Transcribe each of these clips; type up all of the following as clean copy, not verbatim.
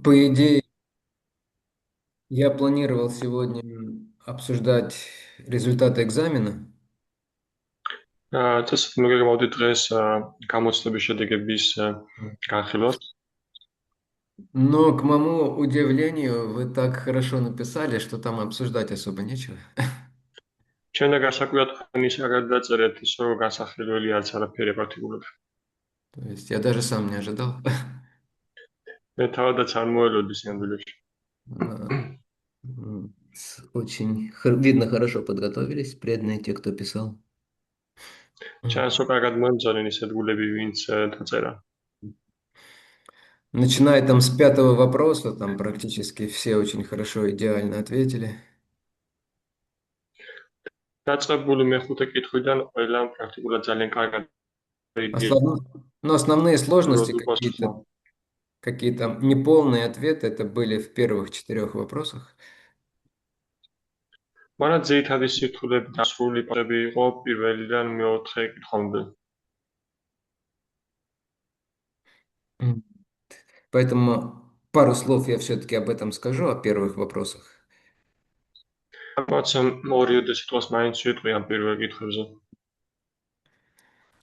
По идее, я планировал сегодня обсуждать результаты экзамена, წესით მოგეგმავდი დღეს გამოცდების შედეგების განხილვას. но, к моему удивлению, вы так хорошо написали, что там обсуждать особо нечего. ჩვენ და გასაკვირად ხანის არ გადაწერეთ ის რომ განსახილველი არც არაფერი პარტიკულები. То есть я даже сам не ожидал. მე თავადაც არ მოელოდი სინამდვილეში. Но, видно, хорошо подготовились, преданные те, кто писал. ჩანს რომ კარგად მოემზადნენ ის ადგილები, ვინც დაწერა. Начиная там с пятого вопроса, там практически все очень хорошо, идеально ответили. დაწყებული მეხუთე კითხვიდან ყველა პრაქტიკულად ძალიან კარგად Основ- Но основные сложности უპასუხა. какие-то неполные ответы, это были в первых четырех вопросах. მაგრამ ძირითადი სირთულები დასრული პასები იყო პირველიდან მეოთხე კითხვამდე. М. Поэтому пару слов я все-таки об этом скажу, о первых вопросах. ამაც ორიოდე სიტყვას მაინც ვიტყვი ამ პირველ კითხვებზე.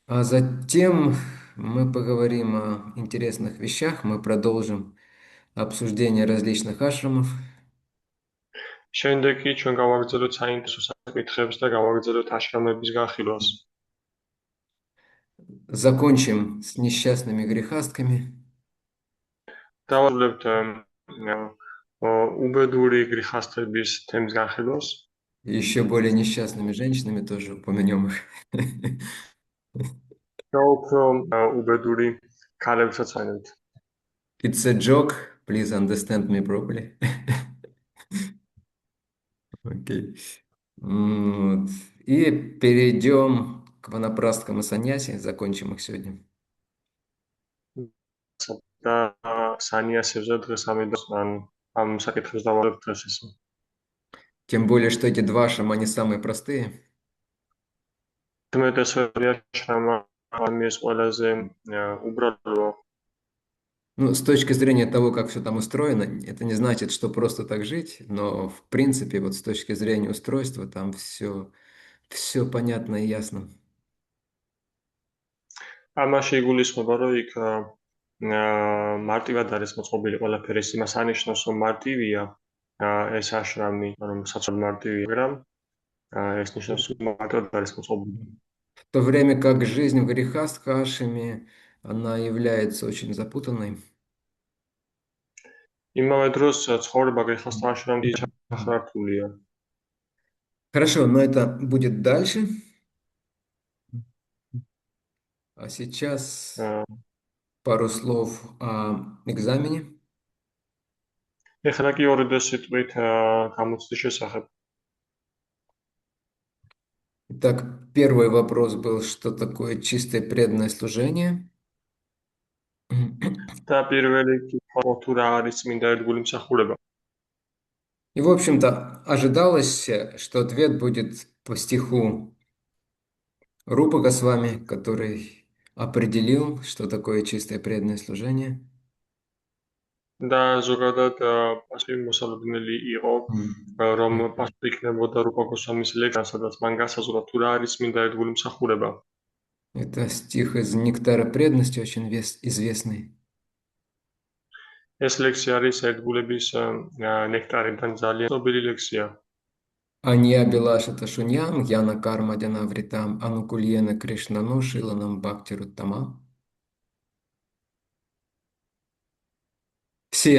А затем мы поговорим о интересных вещах, мы продолжим обсуждение различных ашрамов, შემდეგ კი ჩვენ გავაგრძელოთ საინტერესო საკითხებს და გავაგრძელოთ აშრამების განხილვას. закончим с несчастными грехастками, დავავლევთ უბედური გრიხასთების თემის განხილვას. и еще более несчастными женщинами тоже упомянем их. და უფრო უბედური ქალებსაც ვანებთ. It's a joke, please understand me properly. Окей. Вот. И перейдем к ванапрасткам и саньяси, закончим их сегодня. და სანიასებზე დღეს ამედოს ამ საკითხებს დავავლევთ დღეს ესე. Тем более, что эти два ашрама, они самые простые. უმეტესობია შრამა ამის ყველაზე უბრალო. Ну, с точки зрения того, как все там устроено, это не значит, что просто так жить, но в принципе, вот с точки зрения устройства, там все понятно и ясно. ამაში იგულისხმება, რომ იქ მარტივად არის მოწყობილი ყველაფერი, ეს იმას ანიშნავს, რომ მარტივია ეს აშრამი, რომ საცოლ მარტივია, მაგრამ ეს ნიშნავს, რომ მარტივად არის მოწყობილი. В то время как жизнь в грехастха-ашраме, она является очень запутанной. იმავე დროს ცხოვრება გრეხასთან აშრამში ჩახლართულია. Хорошо, но это будет дальше. А сейчас пару слов о экзамене. ეხლა კი ორი და სიტყვით გამოცდის შესახებ. Итак, первый вопрос был, что такое чистое преданное служение. და პირველი კითხვა თუ რა არის წმინდა ერთგული მსახურება. И, в общем-то, ожидалось, что ответ будет по стиху Рупа Госвами, который определил, что такое чистое преданное служение. და ზოგადად პასუხი მოსალოდნელი იყო, რომ პასუხი იქნებოდა რუპა გოსვამის ლექსია, სადაც მან გასაზღვრა თუ რა არის წმინდა ერთგული მსახურება. Это стих из «Нектара преданности», очень известный. ეს ლექსი არის ერთგულების ნექტარიდან ძალიან ცნობილი ლექსია. Анья Белашата Шуньям, Яна Карма Дянавритам, Анукульена Кришнану, Шиланам Бхактируттама. Все,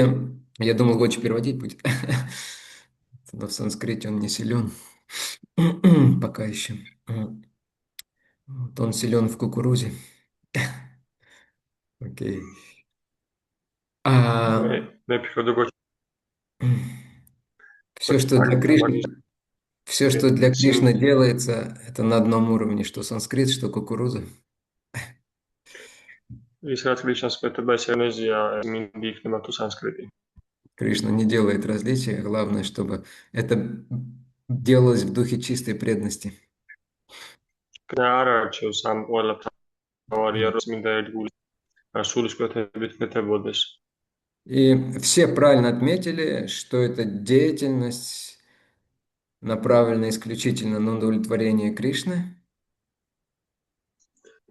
я думал, Гочи переводить будет, но в санскрите он не силен, пока еще. Вот он силен в кукурузе. Окей. მე А მე ფიქრობ გოჩი все, что для Кришны, მაგის все, что для Кришны делается, это на одном уровне, что санскрит, что кукуруза. ის რაც ქრიშნას კვეთება ეს ენეზია მინდი იქნება თუ სანსკრიტი. Кришна не делает различия, главное, чтобы это делалось в духе чистой преданности. და არ არჩევს ამ ყველაფერია რომ მინდა ერთგული სულისკვეთებით კეთებოდეს. И все правильно отметили, что эта деятельность направлена исключительно на удовлетворение Кришны.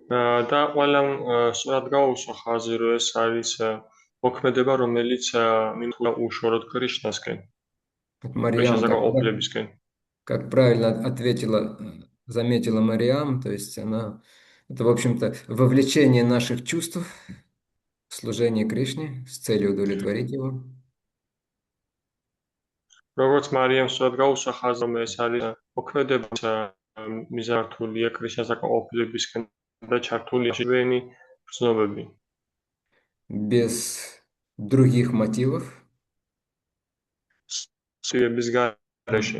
და ყველამ სწორად გაუსვა ხაზი, რომ ეს არის მოქმედება, რომელიც მიმართულია უშუალოდ კრიშნასკენ, Вот Мариам, კრიშნას აკმაყოფილებისკენ. как правильно ответила, заметила Мариам, то есть это, в общем-то, вовлечение наших чувств в служение Кришне с целью удовлетворить его. როგორც მარიამ სწორად გაუსვა ხაზი, რომ ეს არის მოქმედება, მიზართულია კრიშნას აკმაყოფილებისკენ და ჩართულია შინაური გრძნობები. Без других мотивов. სიების გარეშე.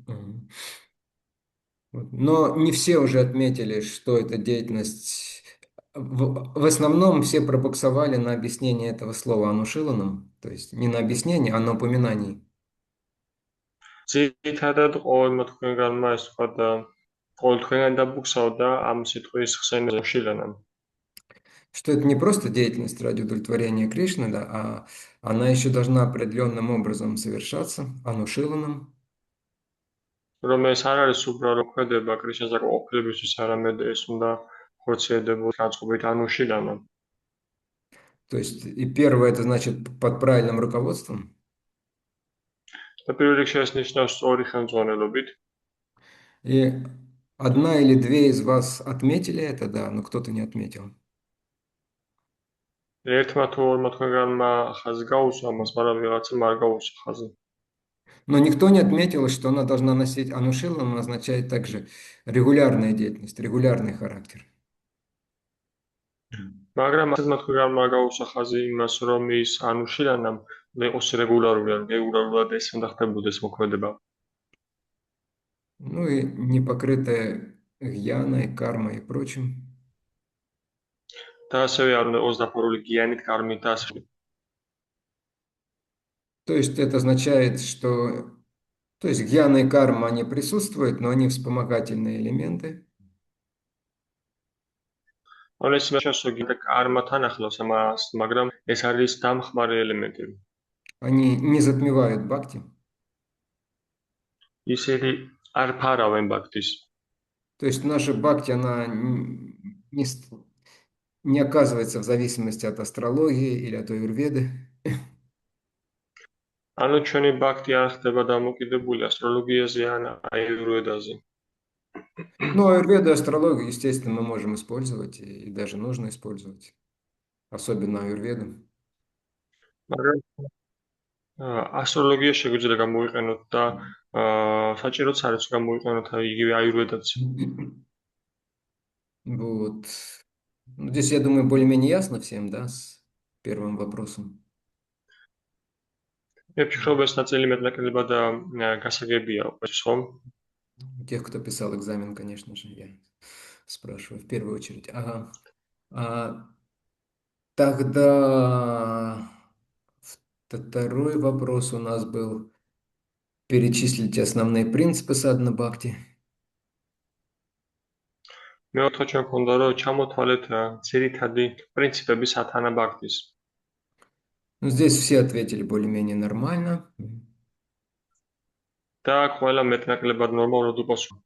Мгм. Но не все уже отметили, что эта деятельность... В основном все пробуксовали на объяснение этого слова анушиланом, то есть не на объяснение, а на упоминании. ძირითადად ყოველმა თქვენგანმა ეს თქვა და ყოველ თქვენგანი დაბუქსავდა ამ სიტყვის ხსენაზე შილანამ. Что это не просто деятельность ради удовлетворения Кришны, да, а она еще должна определенным образом совершаться, анушиланом. რომ ეს არ არის უბრალო ქმედება კრიშნას აკმაყოფილებისთვის, არამედ ეს უნდა ხორციელდებოდეს განწყობით ანუშილანამ. То есть и первое, это значит под правильным руководством. და პირველ რიგში ეს ნიშნავს სწორი ხელმძღვანელობით. И одна или две из вас отметили это, да, но кто-то не отметил. ერთმა თუ ორმა თქვენგანმა ხაზი გაუსვა მას, მაგრამ ვიღაცამ არ გაუსვა ხაზი. Но никто не отметил, что она должна носить анушилам, означает также регулярная деятельность, регулярный характер. მაგრამ ასეთმა თქვენგანმა გაუსვა ხაზი იმას, რომ ის ანუშილანამ იყოს რეგულარული, ან რეგულარულად ეს უნდა ხდებოდეს მოქმედება. Ну и не покрытая гьяной, кармой и прочим. და ასევე არ უნდა იყოს დაფარული გიანით, კარმით და ასე. То есть это означает, что... То есть гьяна и карма, они присутствуют, но они вспомогательные элементы. ანუ ეს იმას გინდა კარმათან ახლოს ამას, მაგრამ ეს არის დამხმარე ელემენტები. Они не затмевают бхакти. ისინი არ ფარავენ ბაქტის. То есть наша бхакти, она не оказывается в зависимости от астрологии или от аюрведы. ანუ ჩვენი ბაქტი არ ხდება დამოკიდებული ასტროლოგიაზე ან აიურვედაზე. Ну, аюрведу и астрологию, естественно, мы можем использовать и даже нужно использовать. Особенно аюрведу. მაგრამ ასტროლოგია შეგვიძლია გამოიყენოთ და საჭიროც არის გამოიყენოთ იგივე აიურვედაც. Вот. Ну, здесь, я думаю, более-менее ясно всем, да, с первым вопросом. მე ვფიქრობ, ეს ნაწილი მეტნაკლებად გასაგებია უკვე ხომ? Тех, кто писал экзамен, конечно же, я спрашиваю в первую очередь. Ага. Тогда второй вопрос у нас был перечислить основные принципы садхана бхакти. მეოთხე ჩვენ გქონდა რომ ჩამოთვალეთ ძირითადი პრინციპები სათანა ბაქტის. Ну, здесь все ответили более-менее нормально. და ყველა მეტნაკლებად ნორმალურად უპასუხა.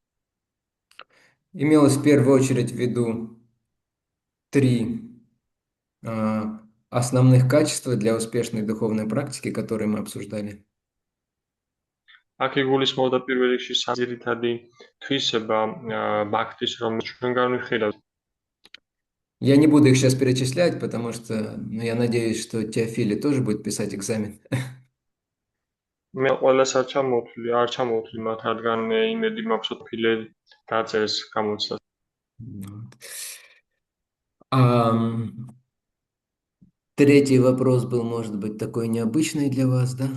Имелось в первую очередь в виду три основных качества для успешной духовной практики, которые мы обсуждали. აქ იგულისხმობდა პირველ რიგში ძირითადი თვისება ბაქტის, რომელიც ჩვენ განვიხილავთ. Я не буду их сейчас перечислять, потому что я надеюсь, что Теофили тоже будет писать экзамен. მე ყველას არ ჩამოვთვლი მათ, რადგან იმედი მაქვს თოფილე დაწერს გამოცდას. Третий вопрос был, может быть, такой необычный для вас, да?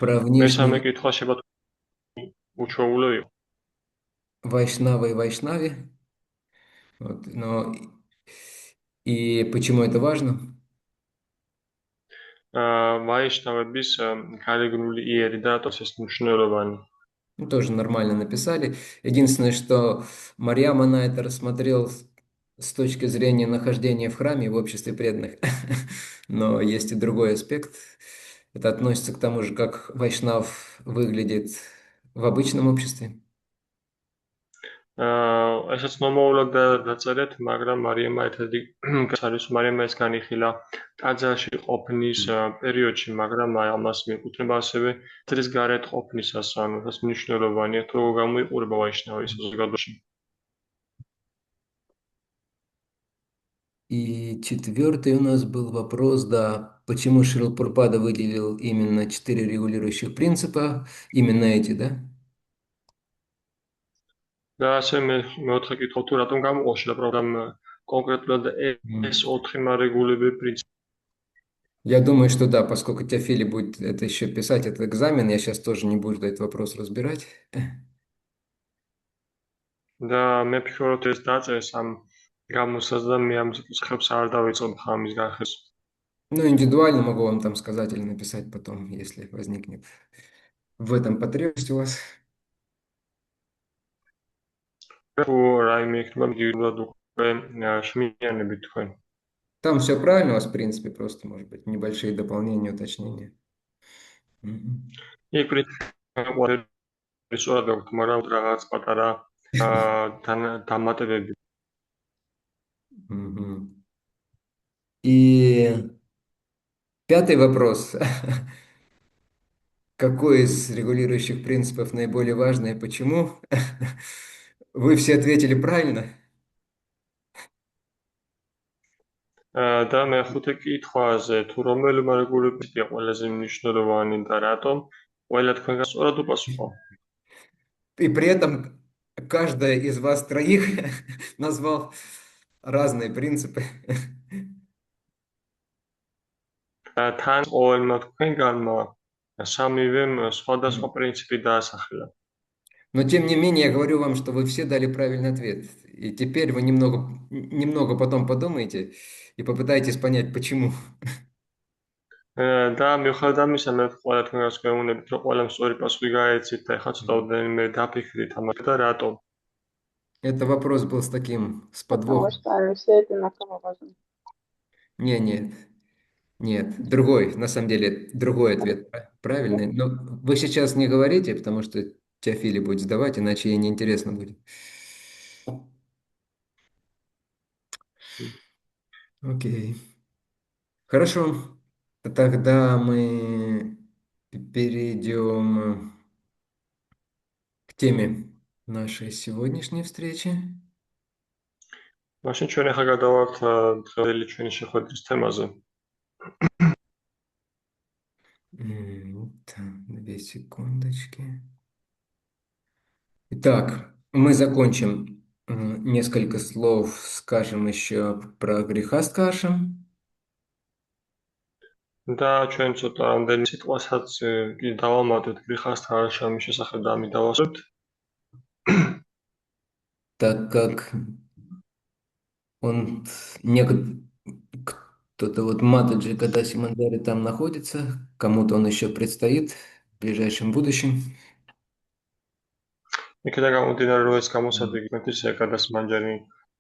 Про внешний... Вайшнава и Вайшнави. Вот, но... И почему это важно? ვაიშნავების გარეგნული იერი და ეს მნიშვნელოვანი. Тоже нормально написали. Единственное, что Марьям, она это рассмотрела с точки зрения нахождения в храме в обществе преданных. Но есть и другой аспект. Это относится к тому же, как вайшнав выглядит в обычном обществе. ესაც მომოვლად დაწერეთ, მაგრამ მარიამმა ერთ-ერთი არის მარიამმა ეს განიხილა ტაძარში ყოფნის პერიოდში, მაგრამ ამას მიეკუთვნება ასევე წრის გარეთ ყოფნისას, ანუ ეს მნიშვნელოვანია, თუ როგორ გამოიყურება ვაიშნავი საზოგადოებაში. И четвертый у нас был вопрос, да, почему Шрила Прабхупада выделил именно 4 регулирующих принципа, именно эти, да? და ასე მეოთხე კითხვა თუ რატომ გამოყოლა პროგრამ კონკრეტულად ეს 4 მარეგულები პრინციპი. Я думаю, что да, поскольку Теофили будет это еще писать, этот экзамен, я сейчас тоже не буду этот вопрос разбирать. და მე ვფიქრობ, რომ ეს დაწერეს ამ გამოსას და მე ამ კითხებს არ დავიწყებ ხამის განხილვის. Ну, индивидуально могу вам там сказать или написать потом, если возникнет в этом потребность у вас. თუ რაიმე იქნება მიგივიდოდ უკვე შმიანებით თქვენ. Там все правильно у вас, в принципе, просто, может быть, небольшие дополнения, уточнения. Мгм. იქ პრინციპი სწორად აქვს, მაგრამ რაღაც პატარა დამატებები. Мгм. И пятый вопрос. Какой из регулирующих принципов наиболее важный и почему? Вы все ответили правильно? და მეხუთე კითხვაზე, თუ რომელი მარეგულირებაა ყველაზე მნიშვნელოვანი და რატომ, ყველა თქვენგან სწორად უპასუხო. И при этом каждая из вас троих назвал разные принципы. თან ყოველმა თქვენგანმა სამივე სხვადასხვა პრინციპი დაასახელა. Но тем не менее, я говорю вам, что вы все дали правильный ответ. И теперь вы немного потом подумайте и попытайтесь понять, почему. და მიუხედავად ამისა, მე ყველა თქვენგანს გვეუბნებით, რომ ყველამ სწორი пасхуი გაეცით და ეხლა ცოტა დაფიქრით ამაზე და რატომ. Это вопрос был с таким, с Потому подвохом. что все одинаково важны. Нет, нет, другой, на самом деле, другой ответ правильный. Но вы сейчас не говорите, потому что Теофили будет сдавать, иначе ей неинтересно будет. Окей. Хорошо. Тогда мы перейдем к теме нашей сегодняшней встречи. მაშინ ჩვენ ახლა გადავართ დღევანდელი ჩვენი შეხვედრის თემაზე. Так, 2 секундочки. Итак, мы закончим. Несколько слов скажем еще про греха და ჩვენ ცოტა რამდენი სიტყვასაც კი დავამატეთ გრიხასთან არაშამის შესახებ და ამით დავასრულებთ. так как он кто-то вот Матаджи Кадаси Мандари там находится, кому-то он еще предстоит в ближайшем будущем. იქიდან გამომდინარე, რომ ეს გამოსადეგი მეტის ეკადას მანჯარი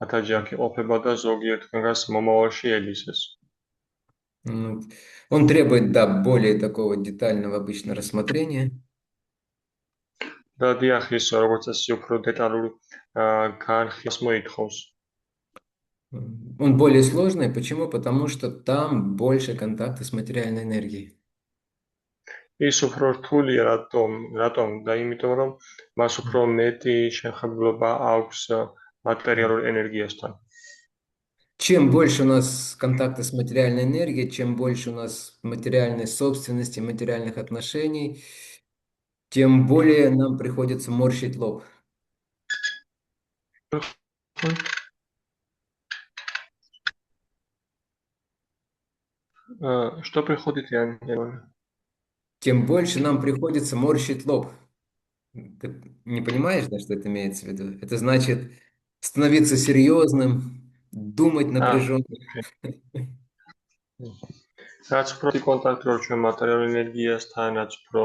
ათაჯი აქ იყოფება და ზოგიერთ თქვენგანს მომავალში ელისეს. Вот. Он требует, да, более такого детального обычно рассмотрения. და დიახ, ის როგორც წესი უფრო დეტალურ განხილვას მოითხოვს. Он более сложный. Почему? Потому что там больше контакта с материальной энергией. ის უფრო რთულია, რატომ? და იმიტომ რომ მას უფრო მეტი შეხებულობა აქვს материальной энергиასთან. Чем больше у нас контакта с материальной энергией, чем больше у нас материальной собственности, материальных отношений, тем более нам приходится морщить лоб. Что приходит, я не понимаю. Тем больше нам приходится морщить лоб. Ты не понимаешь, да, что это имеется в виду? Это значит становиться серьезным, думать напряженно. რაც უფრო კონტაქტი რო ჩვენ მატერიალური ენერგიასთან, რაც უფრო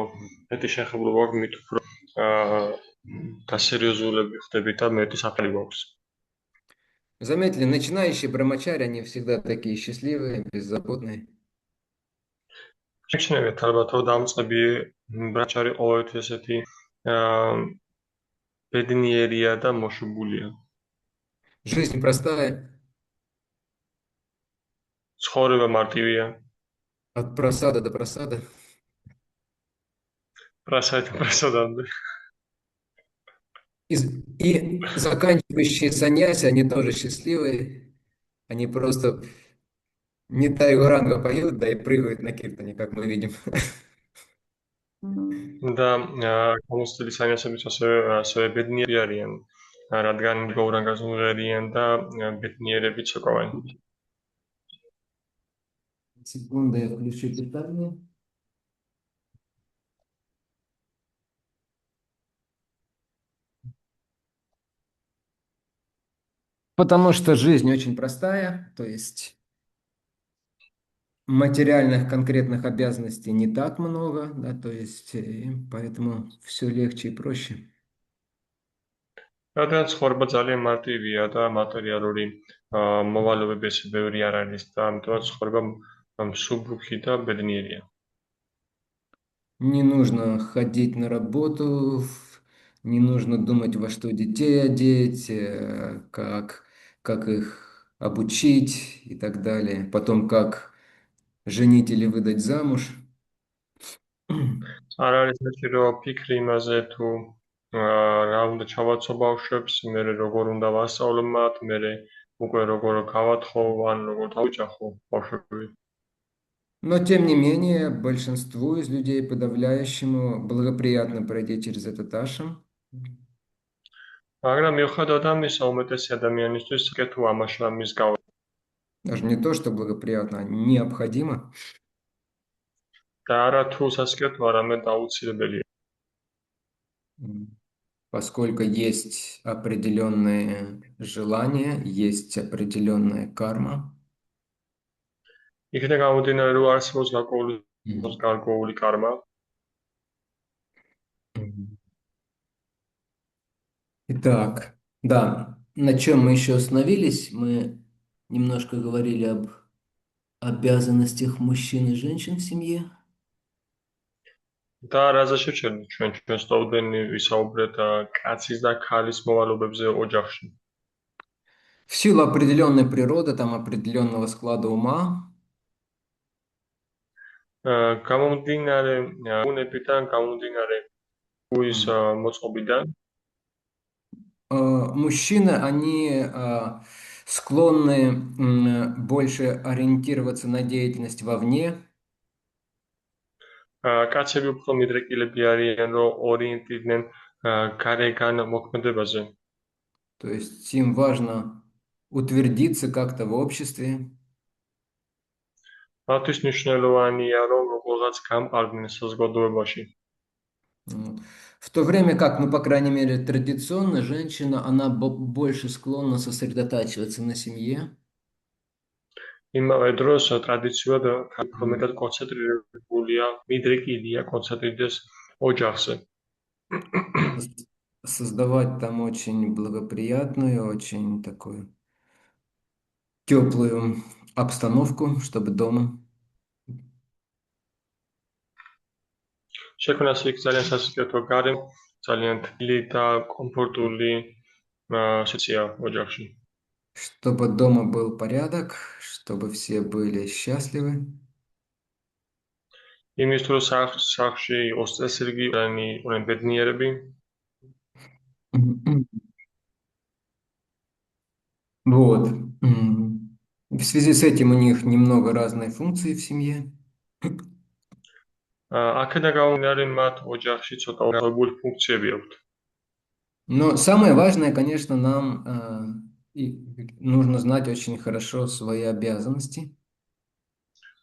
მეტი შეხებულობა გვაქვს, მით უფრო დასერიოზულები ხდებით და მეტი საფრთხე გვაქვს. Заметили, начинающие брамачари, они всегда такие счастливые, беззаботные. შეგჩნევით ალბათ რომ დამწყები ბრაჩარი ყოველთვის ესეთი აა, ბედნიერია და მოშუბულია. Жизнь простая, ცხოვრება მარტივია. от просада до просада. პრასადამდე. И заканчивающие саньяси, они тоже счастливые. Они просто не тайгоранга поют, да и прыгают на киртане, как мы видим. და გამოცდილი სანიასებიც ასევე ბედნიერი არიან, რადგან გოურანგას უნღერიან და ბედნიერებით ცეკვავენ. Секунда, я включу питание. Потому что жизнь очень простая, то есть материальных конкретных обязанностей не так много, да, то есть поэтому все легче и проще. რადგან ცხოვრება ძალიან მარტივია და მატერიალური მოვალეობები ესე ბევრი არ არის და ამიტომაც ცხოვრება მსუბუქი და ბედნიერია. Не нужно ходить на работу, не нужно думать, во что детей одеть, как их обучить и так далее. Потом, как женить или выдать замуж. არ არის საჭირო ფიქრი იმაზე თუ რა უნდა ჩავაცო ბავშვებს, მე როგორ უნდა ვასწავლო მათ, მე უკვე როგორ გავათხო ან როგორ დავიჭახო ბავშვები. Но, тем не менее, большинству из людей, подавляющему, благоприятно пройти через этот ашрам. მაგრამ მიუხედავად ამისა, უმეტესი ადამიანისთვის საკეთო ამაშრა მის გავლენა. Даже не то, что благоприятно, а необходимо. და არა თუ სასკეთო, არამედ აუცილებელია. Поскольку есть определенные желания, есть определенная карма. იქიდან გამომდინარე, რომ არსებობს გარკვეული კარმა. Итак, да, на чем мы еще остановились? Мы немножко говорили об обязанностях мужчин и женщин в семье. და რაზე შევჩერდით ჩვენ სტოვდენი ვისაუბრეთ კაცის და ქალის მოვალეობებზე ოჯახში. В силу определенной природы, там определенного склада ума. გამომდინარე უნებიდან, გამომდინარე უის მოწყობიდან. Мужчины, они склонны больше ориентироваться на деятельность вовне. კაცები უფრო მიდრეკილები არიან, რომ ორიენტირდნენ გარეგან მოქმედებაზე. То есть им важно утвердиться как-то в обществе. მათთვის მნიშვნელოვანია, რომ როგორღაც გამყარდნენ საზოგადოებაში. В то время как, ну, по крайней мере, традиционно женщина, она больше склонна сосредотачиваться на семье. იმავე დროს ტრადიციულად უფრო მეტად კონცენტრირებულია, მიდრეკილია კონცენტრირდეს ოჯახზე. Создавать там очень благоприятную, очень такую теплую обстановку, чтобы дома. შექმნას იქ ძალიან სასიკეთო გარემო, ძალიან თბილი და კომფორტული სიცია ოჯახში. Чтобы дома был порядок, чтобы все были счастливы. იმის თუ სახლში იყოს წესრიგი, იყვნენ ბედნიერები. Вот. В связи с этим у них немного разные функции в семье. აქედან გამომდინარე, მათ ოჯახში ცოტა უარყოფილი ფუნქციები აქვთ. Но самое важное, конечно, нам нужно знать очень хорошо свои обязанности.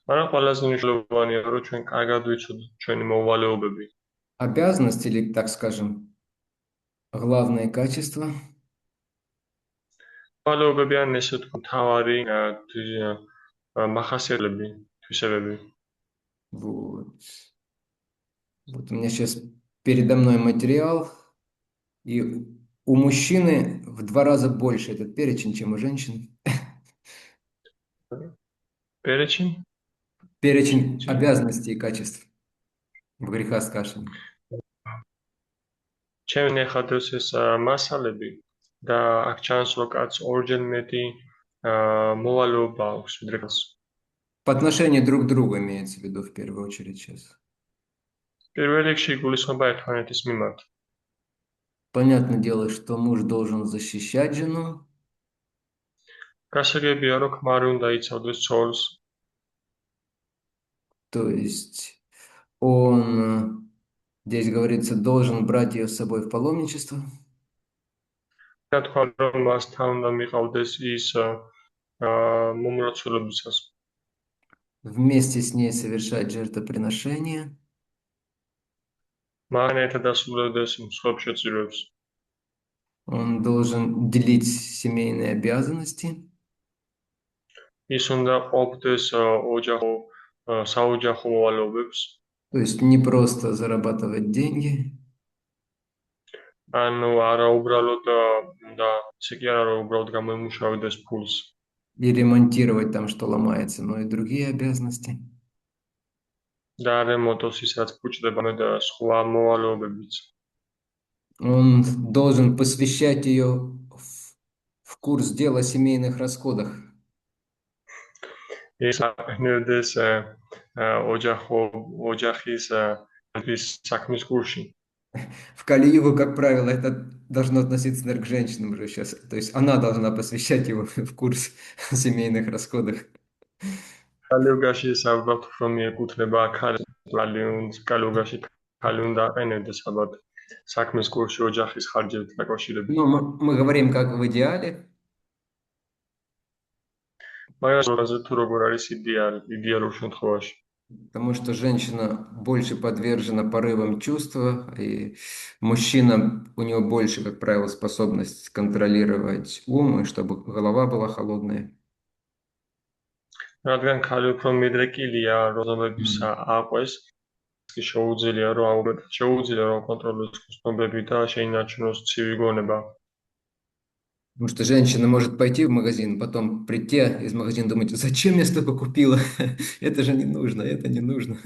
მაგრამ ყველაზე მნიშვნელოვანია, რომ ჩვენ კარგად ვიცოდეთ ჩვენი მოვალეობები. Обязанности или, так скажем, главное качество. მოვალეობები ან ესე თქვა მთავარი მახასიათებლები, თვისებები. Вот. Вот у меня сейчас передо мной материал, и У мужчины в 2 раза больше этот перечень, чем у женщин. Перечень? Перечень обязанностей и качеств в грехоскашении. ჩემი ნახადოს ეს მასალები და აქ ჩანს რომ კაც ორჯერ მეტი მოვალეობა აქვს ვიდრე კაცს. По отношению друг к другу имеется в виду в первую очередь сейчас. პირველ რიგში გულისხმობა ერთმანეთის მიმართ. Понятное дело, что муж должен защищать жену, გასაგებია რომ ქმარი უნდა იცავდეს ცოლს, то есть он, здесь говорится, должен брать ее с собой в паломничество, და თქვა რომ მასთან უნდა მიყავდეს ის მომროცველობისას. вместе с ней совершать жертвоприношение, მან ერთად ასრულებდეს მსხვერპლ შეწირვებს. он должен делить семейные обязанности, ის უნდა ყოფდეს ოჯახო საოჯახო მოვალეობებს. то есть не просто зарабатывать деньги, ანუ არა უბრალოდ უნდა ისე კი არა რომ უბრალოდ გამოიმუშავდეს ფულს. и ремонтировать там, что ломается, но и другие обязанности. და არ ემოტოს ის რაც ფუჭდება მე და სხვა მოვალეობებიც. Он должен посвящать ее в курс дела о семейных расходах. ის აყენებდეს ოჯახის საქმის კურსში. В Кали-Югу, как правило, это должно относиться, наверное, к женщинам уже сейчас. То есть она должна посвящать его в курс семейных расходах. კალიუგაში ეს ალბათ უფრო მიეკუთვნება კალიუგაში ქალი უნდა აყენებდეს ალბათ საქმის კურსში ოჯახის ხარჯებით დაკავშირებით. Ну, мы говорим, как в идеале, მაგრამ თუ როგორ არის იდეალურ შემთხვევაში. потому что женщина больше подвержена порывам чувства, и мужчина, у него больше, как правило, способность контролировать ум, и чтобы голова была холодная. რადგან ქალი უფრო მიდრეკილია როზომების აყვეს, კი შეუძლია რომ კონტროლოს ცნობები და შეინარჩუნოს ცივი გონება. Потому что женщина может пойти в магазин, потом прийти из магазина, думать, зачем я столько купила? Это же не нужно, это не нужно.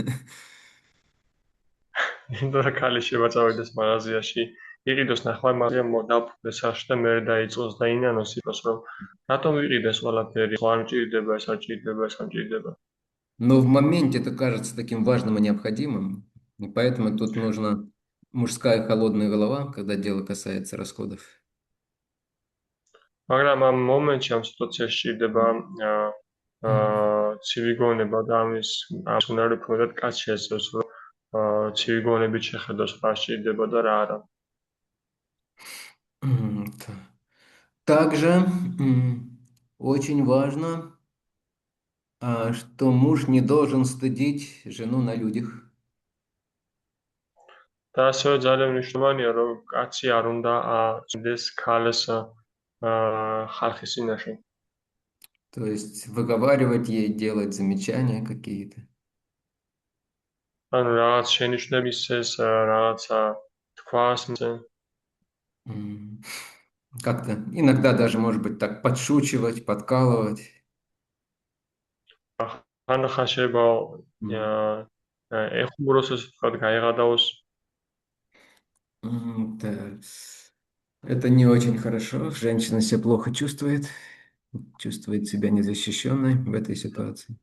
და ქალი შემაწავდეს მაღაზიაში, იყიდოს ნახევარ მაღაზია დაფუძნდეს სახში და მე დაიწყოს და ინანოს იყოს რომ რატომ ვიყიდეს ყველაფერი, სხვა არ მჭირდება, ეს არ ჭირდება, ეს არ ჭირდება. Но в моменте это кажется таким важным и необходимым, и поэтому тут нужна мужская холодная голова, когда дело касается расходов. მაგრამ ამ მომენტში ამ სიტუაციაში ჭირდება ცივი გონება და ამის უნარი უფრო კაც შეძლოს რომ ცივი გონებით შეხედოს რა ჭირდება და რა არა. Также очень важно, что муж не должен стыдить жену на людях. და ასევე ძალიან მნიშვნელოვანია რომ კაცი არ უნდა აწვდეს ქალს ხალხის წინაშე. То есть выговаривать ей, делать замечания какие-то. ანუ რაღაც შენიშვნების ეს რაღაცა თქვას მზე. Как-то иногда даже, может быть, так подшучивать, подкалывать. ანუ ხაშება ეხუმროს ეს თქვა გაიღადაოს. Это не очень хорошо. Женщина себя плохо чувствует себя незащищенной в этой ситуации.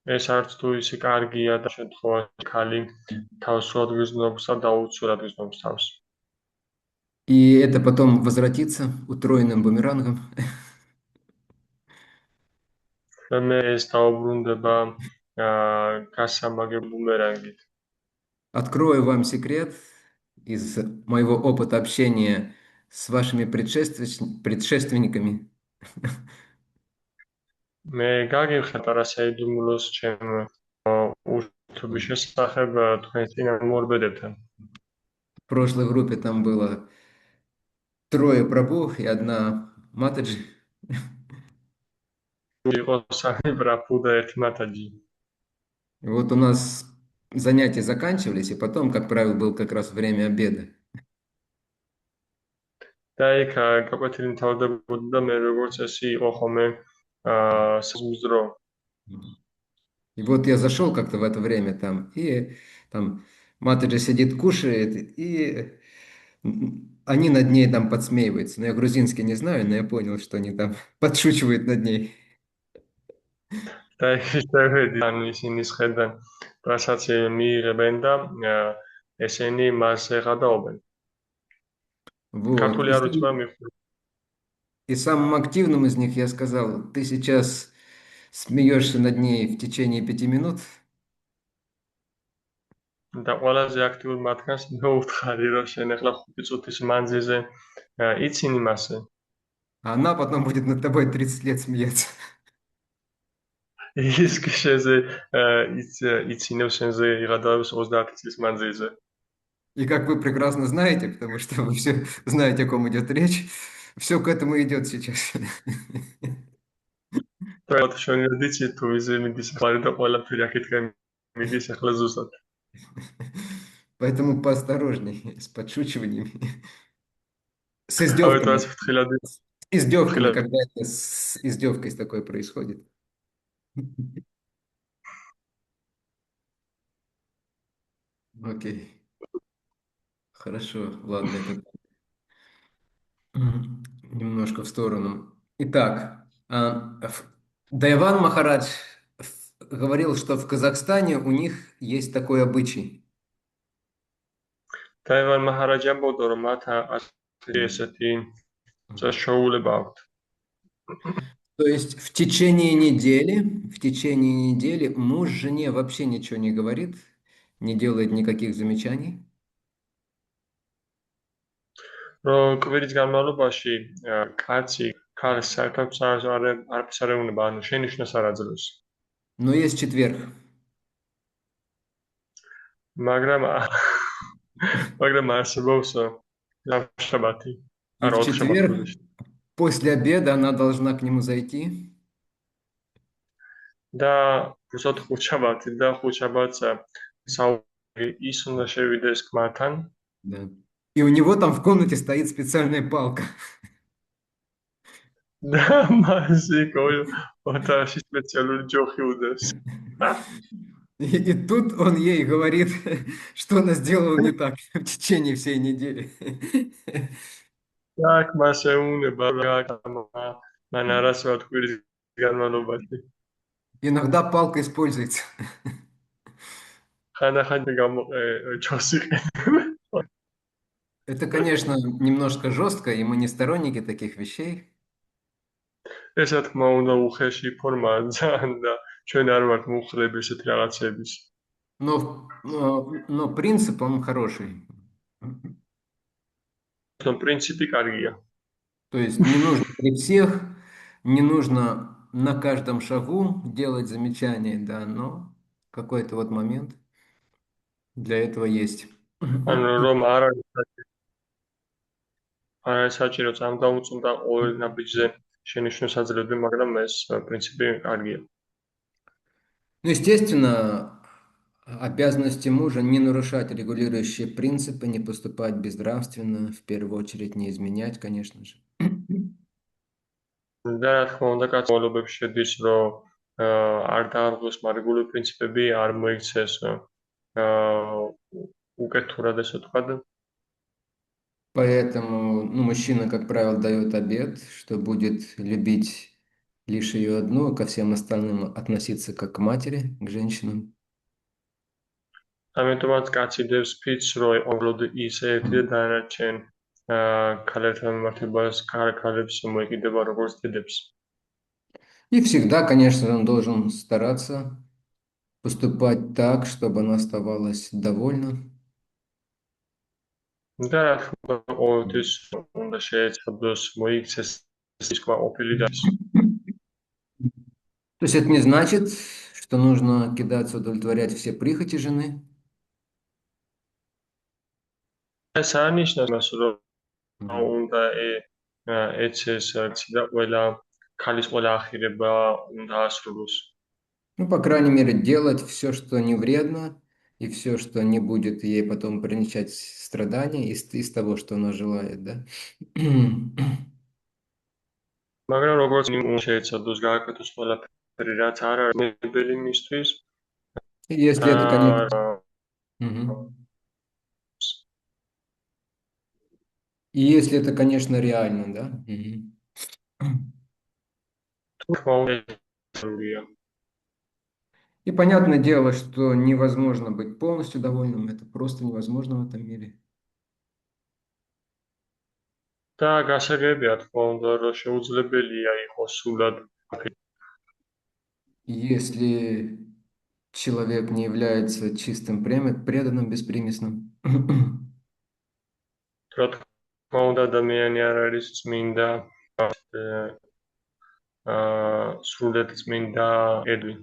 ეს არც თუ ისე კარგია და შემთხვევაში ქალი თავს სულად გრძნობს და დაუცურად გრძნობს თავს. И это потом возвратится утроенным бумерангом. და მე ეს დაუბრუნდება გასამაგებ ბუმერანგით. Открою вам секрет из моего опыта общения с вашими предшественниками. მე გაგიხსენებ არასაიდუმლოს ჩემ ურთობის შესახებ თქვენ წინამორბედებთან. В прошлой группе там было 3 прабу и 1 матаджи. იყო 3 პრაბუ და 1 матаджи. И вот у нас занятия заканчивались, и потом, как правило, было как раз время обеда. და იქ გაკვეთილი მთავრდებოდა და მე როგორც წესი იყო ხოლმე საზმუძრო. И вот я зашел как-то в это время там, и там мать же сидит, кушает, и они над ней там подсмеиваются. Но я грузинский не знаю, но я понял, что они там подшучивают над ней. და ისევ ანუ ისინი შედან რასაც მიიღებენ და ესენი მას ეღადაობენ. Вот. ქართული არ უწყვეტ მიხური. И самым активным из них я сказал, ты сейчас смеешься над ней в течение 5 минут, და ყველაზე აქტიურ მათგანს მეუთხარი, რომ შენ ახლა 5 წუთის მანძილზე იცინი მასე. а она потом будет над тобой 30 лет смеяться. ის კი შენზე იცინებს შენზე იღადავებს 30 წლის მანძილზე. И как вы прекрасно знаете, потому что вы все знаете, о ком идет речь, все к этому идет сейчас. და შენ დიცი თუ ისე მიდის ხარი და ყველაფერი აქეთკენ მიდის ახლა ზუსტად. Поэтому поосторожней с подшучиваниями, с ავეთ издевками. რაც ფრთხილად С издевками, ფრთხილად когда это с издевкой с такой происходит. Окей, хорошо, ладно, это немножко в сторону. Итак, Дайван Махарадж говорил, что в Казахстане у них есть такой обычай. დაევან მაჰარაჯა ამბობდა რომ მათ ასეთი ესეთი წაშოულება აქვთ. То есть в течение недели муж жене вообще ничего не говорит, не делает никаких замечаний. რომ კვირის განმავლობაში კაცი ქალს საერთოდ არაფერს არ ეუბნება, ანუ შენიშვნას არ აძლევს. Но есть четверг. მაგრამ მაგრამ არსებობს შაბათი. И არა в 4 შაბათი четверг გულში. после обеда она должна к нему зайти. და უბრალოდ 5 შაბათი და 5 შაბათს საუბარი ის უნდა შევიდეს ქმართან. Да. И у него там в комнате стоит специальная палка. და მასი ოთახში სპეციალური ჯოხი უდეს. И тут он ей говорит, что она сделала не так в течение всей недели. აქ მას ეუბნება რა მან არასოდეს კვირის განმავლობაში. Иногда палка используется. ხანდახან ჯოს იყენებენ. Это, конечно, немножко жестко, и мы не сторонники таких вещей. ეს რა თქმა უნდა უხეში ფორმაა ძალიან და ჩვენ არ ვართ მუხლები ესეთი რაღაცების. Но принцип, он хороший. но принципი კარგია. То есть не нужно при всех, не нужно на каждом шагу делать замечания, да, но какой-то вот момент для этого есть. ანუ რომ არ არის საჭირო წამდაუწუნდა ყოველ ნაბიჯზე შენიშვნას აძლევდნენ, მაგრამ ეს პრინციპი კარგია. Ну, естественно, обязанности мужа не нарушать регулирующие принципы, не поступать безнравственно, в первую очередь не изменять, конечно же. და რა თქმა უნდა კაცოლებებში შედის რომ არ დაარღვევს მარგული პრინციპები, არ მოიქცეს უკეთურად ესე ვთქვათ. Поэтому мужчина, как правило, дает обет, что будет любить лишь ее одну, а ко всем остальным относиться как к матери, к женщинам. ამიტომაც კაცი დევს ფიცს რომ ეყოლოდ ის ერთი და დანარჩენ ქალებთან მიმართებას ქალებს მოეკიდება როგორც დედებს. И всегда, конечно, он должен стараться поступать так, чтобы она оставалась довольна. და რა თქმა უნდა ყოველთვის უნდა შეეცადოს მოიქცეს ის ყოფილი და То есть это не значит, что нужно кидаться удовлетворять все прихоти жены. ეს არნიშნავს მას რომ უნდა ეცეს და ყველა ქალის ყველა ახირება უნდა ასრულოს. Ну, по крайней мере, делать все, что не вредно, и все, что не будет ей потом принесать страдания из того, что она желает, да? მაგრამ როგორც შეეცადოს გააკეთოს ყველაფერი, რაც არ არის მებელი მისთვის, И если это, конечно... აა Мгм. И если это, конечно, реально, да? Мгм. თქმა უნდა જરૂრია. И понятное дело, что невозможно быть полностью довольным, это просто невозможно в этом мире. და გასაგებია თქმა უნდა, რომ შეუძლებელია იყოს სულად Если человек не является чистым, преданным, беспримесным. რა თქმა უნდა ადამიანი არ არის წმინდა სრულად წმინდა ედვი.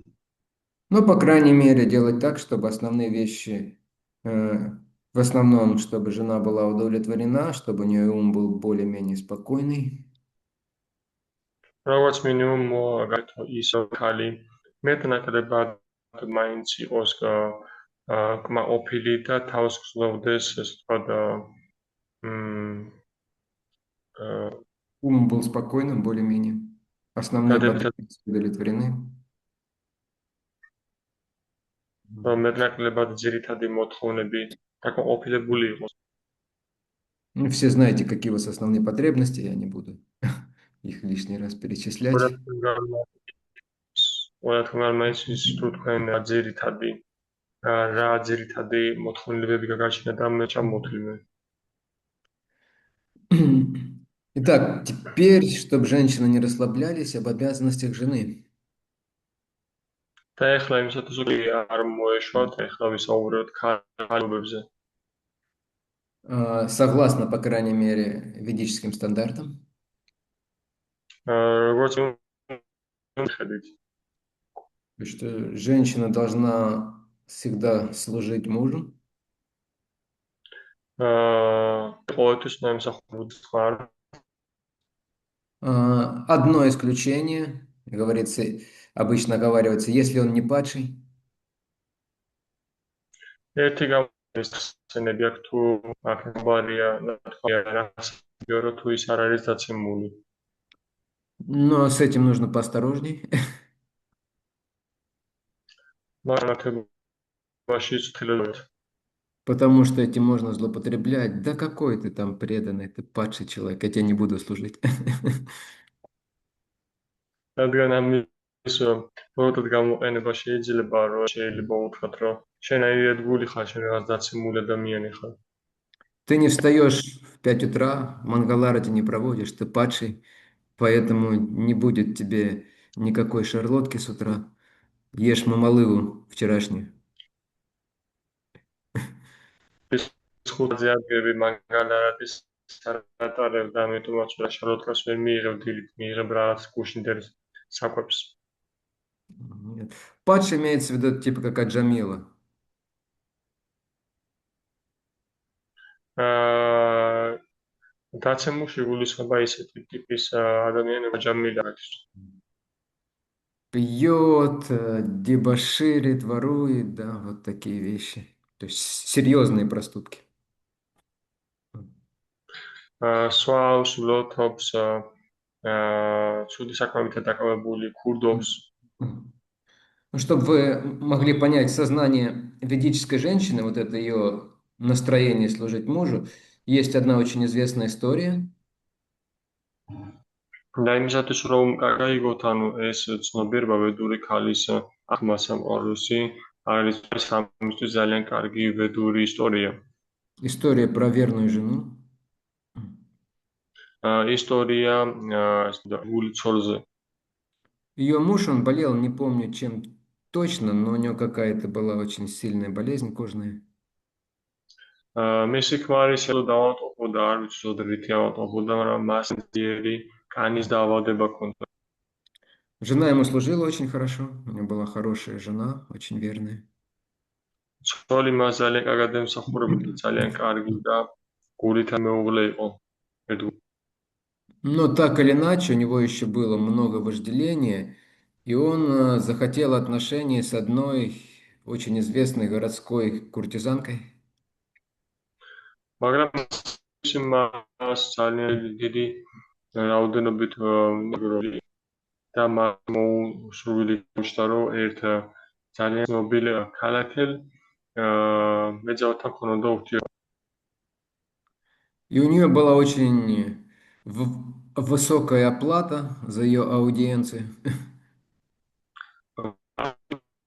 Но, по крайней мере, делать так, чтобы основные вещи, в основном, чтобы жена была удовлетворена, чтобы у нее ум был более-менее спокойный. როგორც მინიმუმ გათო ის ხალი მეტნაკლებად მაინც იყოს კმაყოფილი და თავს გრძნოვდეს ესე ვთქვათ Ум был спокойным более-менее. Основные დადებითად потребности удовлетворены. მეტნაკლებად ძირითადი მოთხოვნები დაკმაყოფილებული იყოს. Ну, все знаете, какие у вас основные потребности, я не буду их лишний раз перечислять. ყველა თქმა მაინც ის თუ თქვენ ძირითადი რა ძირითადი მოთხოვნილებები გაგაჩნდა და მე ჩამოთვლიმე. Итак, теперь, чтобы женщины не расслаблялись, об обязанностях жены. და ეხლა იმისათვის რომ არ მოეშვათ, ეხლა ვისაუბროთ ქალებებზე. Согласно, по крайней мере, ведическим стандартам. როგორც ხედით, Что женщина должна всегда служить мужу. ყოველთვის უნდა ემსახურებოდეს თქვენ. Одно исключение, говорится, обычно оговаривается, если он не падший. ერთი გამოსცენები აქვს თუ აქბარია რა თქმა თუ ის არ არის დაცემული. Но с этим нужно поосторожней. მართებაში ცდილობთ. Потому что этим можно злоупотреблять. Да какой ты там преданный, ты падший человек, я тебе не буду служить. რადგან ამის პროდუქტ გამოყენება შეიძლება უთხრათ რომ შენ აი ერთგული ხარ, შენ რაღაც დაცემული ადამიანი ხარ. Ты не встаешь в 5 утра, Мангаларати не проводишь, ты падший, поэтому не будет тебе никакой шарлотки с утра. Ешь мамалыву вчерашнюю. ის ხუთზე ადგები მაგალითად სარატარებ და ამიტომაც რა შარლოტკას ვერ მიიღებ დილით, მიიღებ რაღაც გუშინდერის საკვებს. Нет. Падший имеется в виду типа как Аджамила. დაცემულში გულისხმობა ისეთი ტიპის ადამიანები ჯამილი არის. Пьет, дебоширит, ворует, да, вот такие вещи. То есть серьезные проступки. სვავს, ლოთობს, ცუდი საქმეებითა დაკავებული, ქურდობს. Ну, чтобы вы могли понять сознание ведической женщины, вот это ее настроение служить мужу, есть одна очень известная история. და იმისათვის რომ გაიგოთ ანუ ეს ცნობიერება ვედური ქალის აღმასამყაროსი არის სამისთვის ძალიან კარგი ვედური ისტორია. История про верную жену. ისტორია გული ცოლზე. Ее муж, он болел, не помню чем точно, но у него какая-то была очень сильная болезнь кожная. მისი ქმარი სელო დავატყობოდა, არ ვიცი ზოდრით ავატყობოდა, მაგრამ მას ძიერი კანის დაავადება ჰქონდა. Жена ему служила очень хорошо, у него была хорошая жена, очень верная. ცოლი მას ძალიან კარგად ემსახურებოდა, ძალიან კარგი და გულით მეუღლე იყო. Но так или иначе, у него еще было много вожделения, и он захотел отношений с одной очень известной городской куртизанкой. მაგრამ ის მას ძალიან დიდი რაოდენობით ნეგროли და მას მოუსრულებელი გამოჩნდა, რომ ერთ ძალიან ცნობილ ქალაქელ მეძავთან ქონოდა ურთიერთობა. И у нее была очень высокая оплата за ее аудиенцию.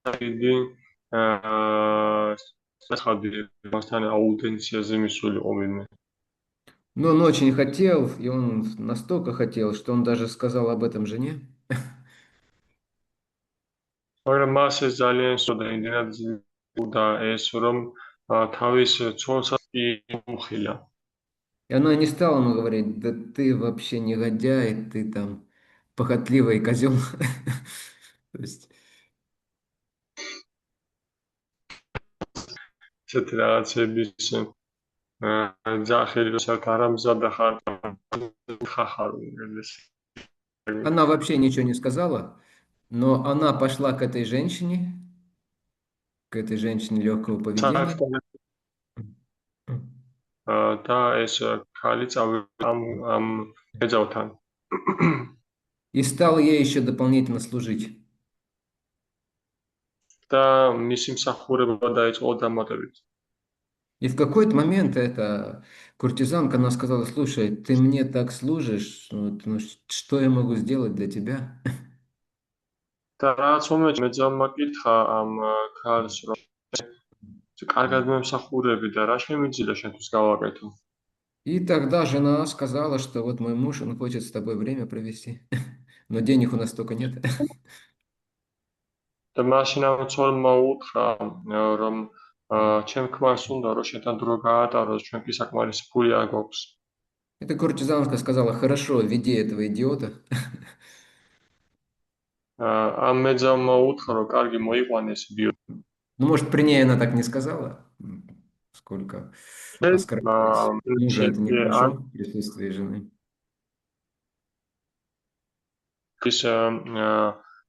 დიდი საცხადი მასთან აუდიენციაზე მისული ყოფილნი. Но он очень хотел, и он настолько хотел, что он даже сказал об этом жене. მაგრამ მას ეს ძალიან სურდა, იმდენად და ეს რომ თავის ცოლსაც კი უხილა. И она не стала ему говорить, да ты вообще негодяй, ты там похотливый козел. То есть, ესეთი რაღაცების ძახილი როცა არამზადა ხარ ხახარ ეს она вообще ничего не сказала, но она пошла к этой женщине легкого поведения. და ეს ხალი წავიდა ამ მეძავთან. И стал ей еще дополнительно служить. და მისი მსახურება დაიწყო დამატებით. И в какой-то момент эта куртизанка, она сказала, слушай, ты мне так служишь, ну, что я могу сделать для тебя? და რაც მომეც მეძავმა კითხა ამ ქალს, რომ კარგად მომსახურები და რა შემიძლია შენთვის გავაკეთო. И тогда жена сказала, что вот мой муж, он хочет с тобой время провести, но денег у нас столько нет. და მაშინ ამ ცოლმა უთხრა, რომ ჩემ ქმარს უნდა რომ შენთან დრო გაატაროს, ჩვენ კი საკმარისი ფული არ გვაქვს. Эта куртизанка сказала, хорошо, веди этого идиота. ამ მეძავმა უთხრა, რომ კარგი მოიყვანეს ბიო. Ну, может, при ней она так не сказала, сколько оскорбилась. Мужа это нехорошо в присутствии жены. ის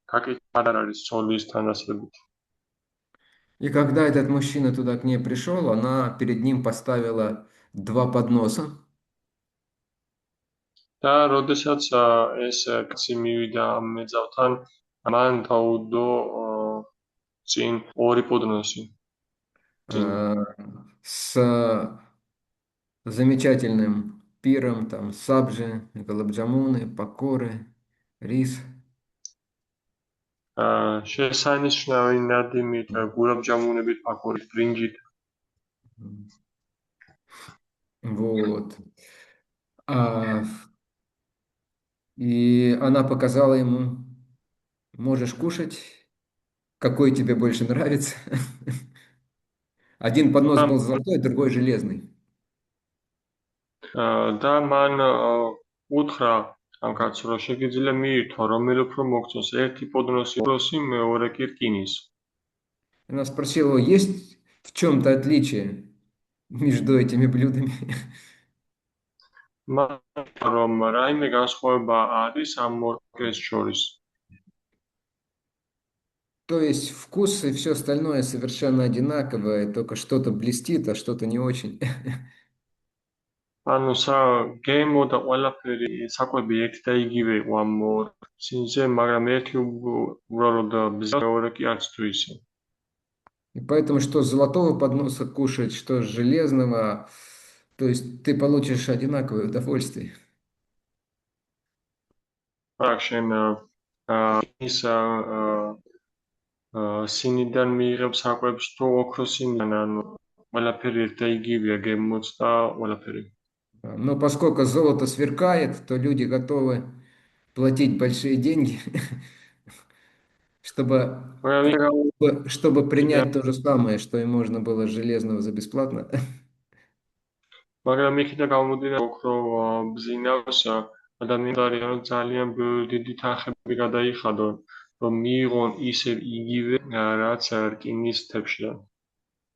კაკი არის ცოლის თანასწრებით. И когда этот мужчина туда к ней пришел, она перед ним поставила 2 подноса. და როდესაც ეს კაცი მივიდა ამ მეძავთან, მან დაუდო წინ ორი პოდნოსი. С замечательным пиром, там, сабжи, галабджамуны, покоры, рис. შესანიშნავი ნადიმით, გულაბჯამუნებით, პაკორით, ბრინჯით. Вот. И она показала ему, можешь кушать, какой тебе больше нравится. Один поднос был золотой, другой железный. და მან უთხრა ამ კაცს, რომ შეგიძლია მიირთვა, რომელი უფრო მოგწონს, ერთი პოდნოსი როსი, მეორე კი რკინის. Она спросила, есть в чем-то отличие между этими блюдами? მან რომ რაიმე განსხვავება არის ამ ორ კეს შორის. То есть вкус и все остальное совершенно одинаковое, только что-то блестит, а что-то не очень. ანუ გემო და ყველაფერი საკვები ერთი და იგივე იყო ამ ორ წინზე, მაგრამ ერთი უბრალოდ ბზა, მეორე კი არც თუ ისე. И поэтому что с золотого подноса кушать, что с железного, то есть ты получишь одинаковое удовольствие. აქ შენ ის სინიდან მიიღებ საკვებს თუ ოქროსინიდან, ანუ ყველაფერი ერთ და იგივეა, გემოც და ყველაფერი. Но поскольку золото сверкает, то люди готовы платить большие деньги, чтобы принять то же самое, что и можно было железного за бесплатно. მაგრამ იქიდან გამომდინარე, ოქრო ბზინავს ადამიანს არიან ძალიან დიდი თანხები გადაიხადონ, რომ მიიღონ ისე იგივე რაც რკინის თეფშია.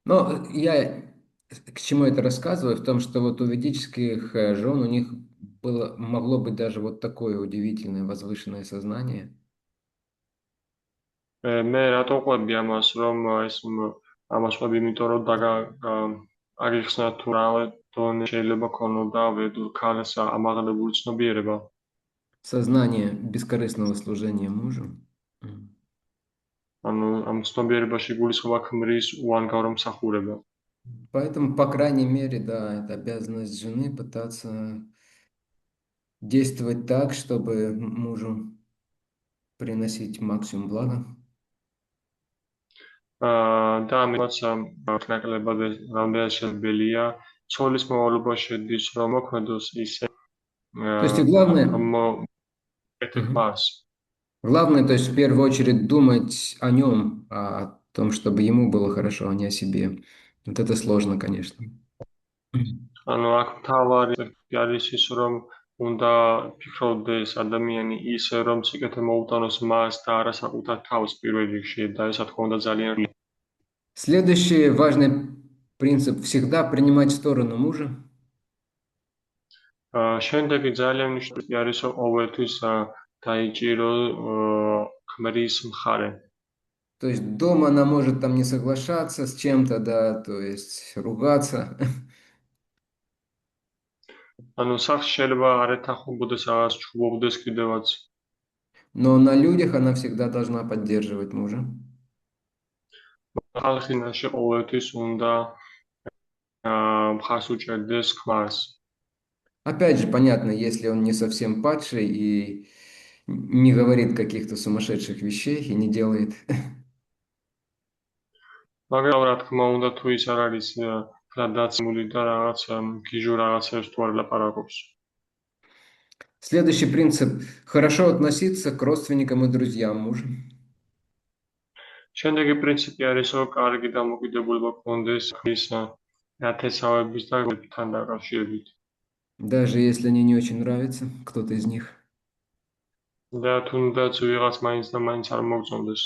Но я к чему это рассказываю? В том, что вот у ведических жен у них могло быть даже вот такое удивительное возвышенное сознание. მე რატო ყვები ამას, რომ ამას ყვები, იმიტომ რომ აგიხსნა თუ რა დონე შეიძლება ქონოდა ვედურ ქალს ამაღლებული ცნობიერება. Сознание бескорыстного служения мужу. ანუ ამ ცნობიერებაში გულისხმობა ქმრის უანგარო მსახურება. Поэтому, по крайней мере, да, это обязанность жены пытаться действовать так, чтобы мужу приносить максимум блага. და ამიტომაც ნაკლებად რამდენად შეძლებელია ცოლის მოვალობა შედის, რომ მოქმედოს ისე, То есть и главное, რომ ეთებ мгм. მას. Главное, то есть в первую очередь думать о нем, о том, чтобы ему было хорошо, а не о себе. Вот это сложно, конечно. ანუ აქ მთავარი არის ის, რომ უნდა ფიქრობდეს ადამიანი ისე, რომ სიკეთე მოუტანოს მას და არა საკუთარ თავს პირველ რიგში და ესა თქმა უნდა ძალიან Следующий важный принцип – всегда принимать сторону мужа. შემდეგი ძალიან მნიშვნელოვანი არის, რომ ყოველთვის დაიჭირო ქმრის მხარე. То есть дома она может там не соглашаться с чем-то, да, то есть ругаться. ანუ სახლში შეიძლება არ ეთანხმებოდეს რაღაც ჩუბობდეს კიდევაც. Но на людях она всегда должна поддерживать мужа. ხალხინაში ყოველთვის უნდა მხარს უჭერდეს ქმარს. Опять же, понятно, если он не совсем падший и не говорит каких-то сумасшедших вещей и не делает. მაგრამ რა თქმა უნდა თუ ის არ არის გადაცმული და რაღაც გიჟურ რაღაცებს თუ არ ლაპარაკობს. Следующий принцип – хорошо относиться к родственникам и друзьям мужа. შემდეგი პრინციპი არის, რომ კარგი დამოკიდებულება გქონდეს ქმრის ნათესავების და გულთან დაკავშირებით. Даже если они не очень нравятся, кто-то из них. და თუნდაც ვიღაც მაინც და მაინც არ მოგწონდეს.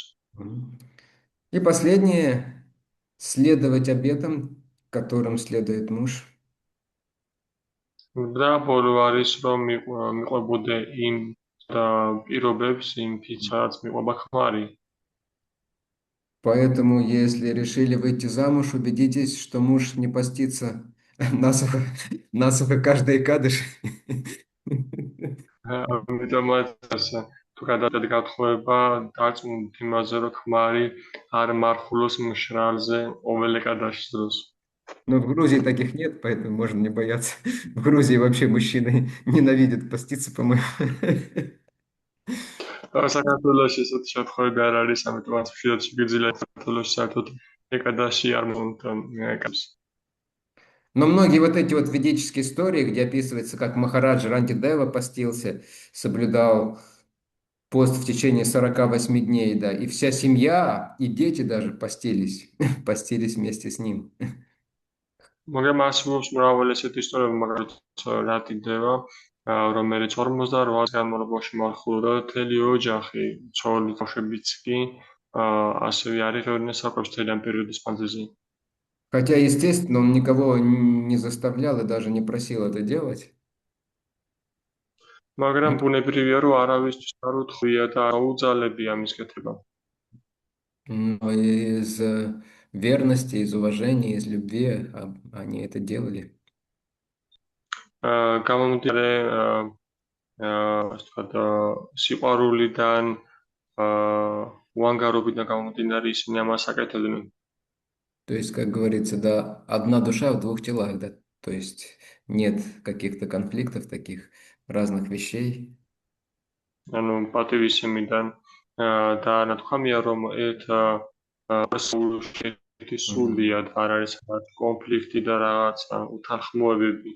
И последнее – следовать обетам, которым следует муж. და ბოლო არის, რომ მიყვებოდე იმ პირობებს, იმ ფიცს, რაც მიყვება ქმარი. Поэтому, если решили выйти замуж, убедитесь, что муж не постится насухо, насухо каждый кадыш. ამიტომაც თუ გადავიდეთ გათხოვება, დარწმუნდით იმაზე, რომ ქმარი არ მარხულოს მშრალზე ყოველ კადაშის დროს. Но в Грузии таких нет, поэтому можно не бояться. В Грузии вообще мужчины ненавидят поститься, по-моему. საქართველოში ესეთი შემთხვევები არ არის, ამიტომაც ხშირად შეგიძლიათ საქართველოში საერთოდ ეკადაში არ მომტანს. Но многие вот эти вот ведические истории, где описывается, как Махараджа Рантидева постился, соблюдал пост в течение 48 дней, да, и вся семья, и дети даже постились, постились вместе с ним. მაგრამ არსებობს მრავალი ესეთი ისტორია, მაგალითად რატიდება, რომელიც 48 წლის განმავლობაში მარხულობდა მთელი ოჯახი, ცოლი ბავშვებიც კი ასევე არ იღებდნენ საკვებს მთელი ამ პერიოდის მანძილზე. Хотя, естественно, он никого не заставлял и даже не просил это делать. მაგრამ ბუნებრივია, რომ არავისთვის არ უთხრია და არ უძალებია მის კეთება. Но из верности, из уважения, из любви они это делали. გამომდინარე ასე ვთქვათ, სიყვარულიდან, უანგარობიდან გამომდინარე ისინი ამას აკეთებდნენ. То есть, как говорится, да, одна душа в двух телах, да. То есть нет каких-то конфликтов таких, разных вещей. ანუ პატივისცემიდან და ნათქვამია, რომ ერთ სულში სულია და არ არის რაღაც კონფლიქტი და რაღაც უთანხმოებები.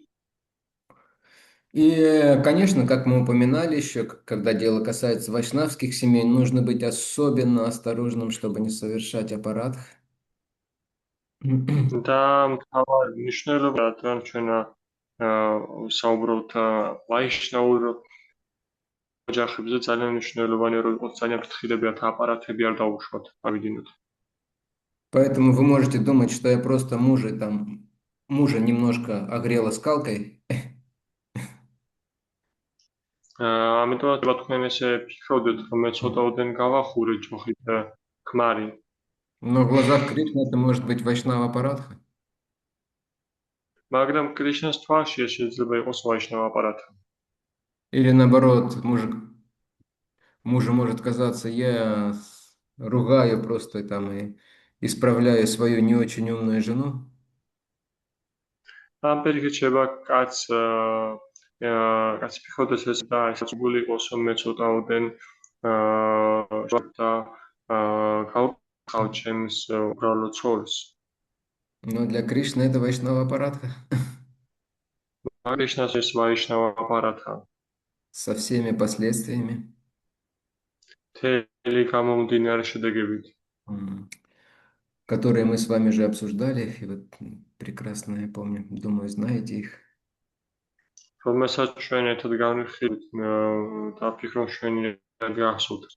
И, конечно, как мы упоминали еще, когда дело касается вайшнавских семей, нужно быть особенно осторожным, чтобы не совершать аппарат. და მთავარი მნიშვნელობა რადგან ჩვენ საუბრობთ ვაიშნაურ ოჯახებზე ძალიან მნიშვნელოვანია, რომ იყოს ძალიან ფრთხილებიათ აპარატები არ დაუშვათ, ავიდინოთ. Поэтому вы можете думать, что я просто мужа немножко огрела скалкой. ამიტომაც თქვენ ესე ფიქრობდეთ, რომ მე ცოტაოდენ გავახურე ჯოხით ქმარი. Но в глазах Кришны это может быть Вайшнава Парадха. მაგრამ კრიშნას თვალში ეს შეიძლება იყოს ვაიშნავა აპარატი. Или наоборот, мужу может казаться, я ругаю просто там и исправляю свою не очень умную жену. ამ პირიქით შეიძლება კაცი ფიქრობდეს ეს და ეს გული იყოს რომ მე ცოტაოდენ და გავყავ ჩემს უბრალო ცოლს. Но для Кришны это Вайшнава Парадха. კრიშნას ეს ვაიშნავა აპარატა. Со всеми последствиями. მთელი გამომდინარე შედეგებით. Которые мы с вами же обсуждали, и вот прекрасно, я помню, думаю, знаете их. რომელსაც ჩვენ ერთად განვიხილეთ და ვფიქრობ ჩვენი გახსოვთ.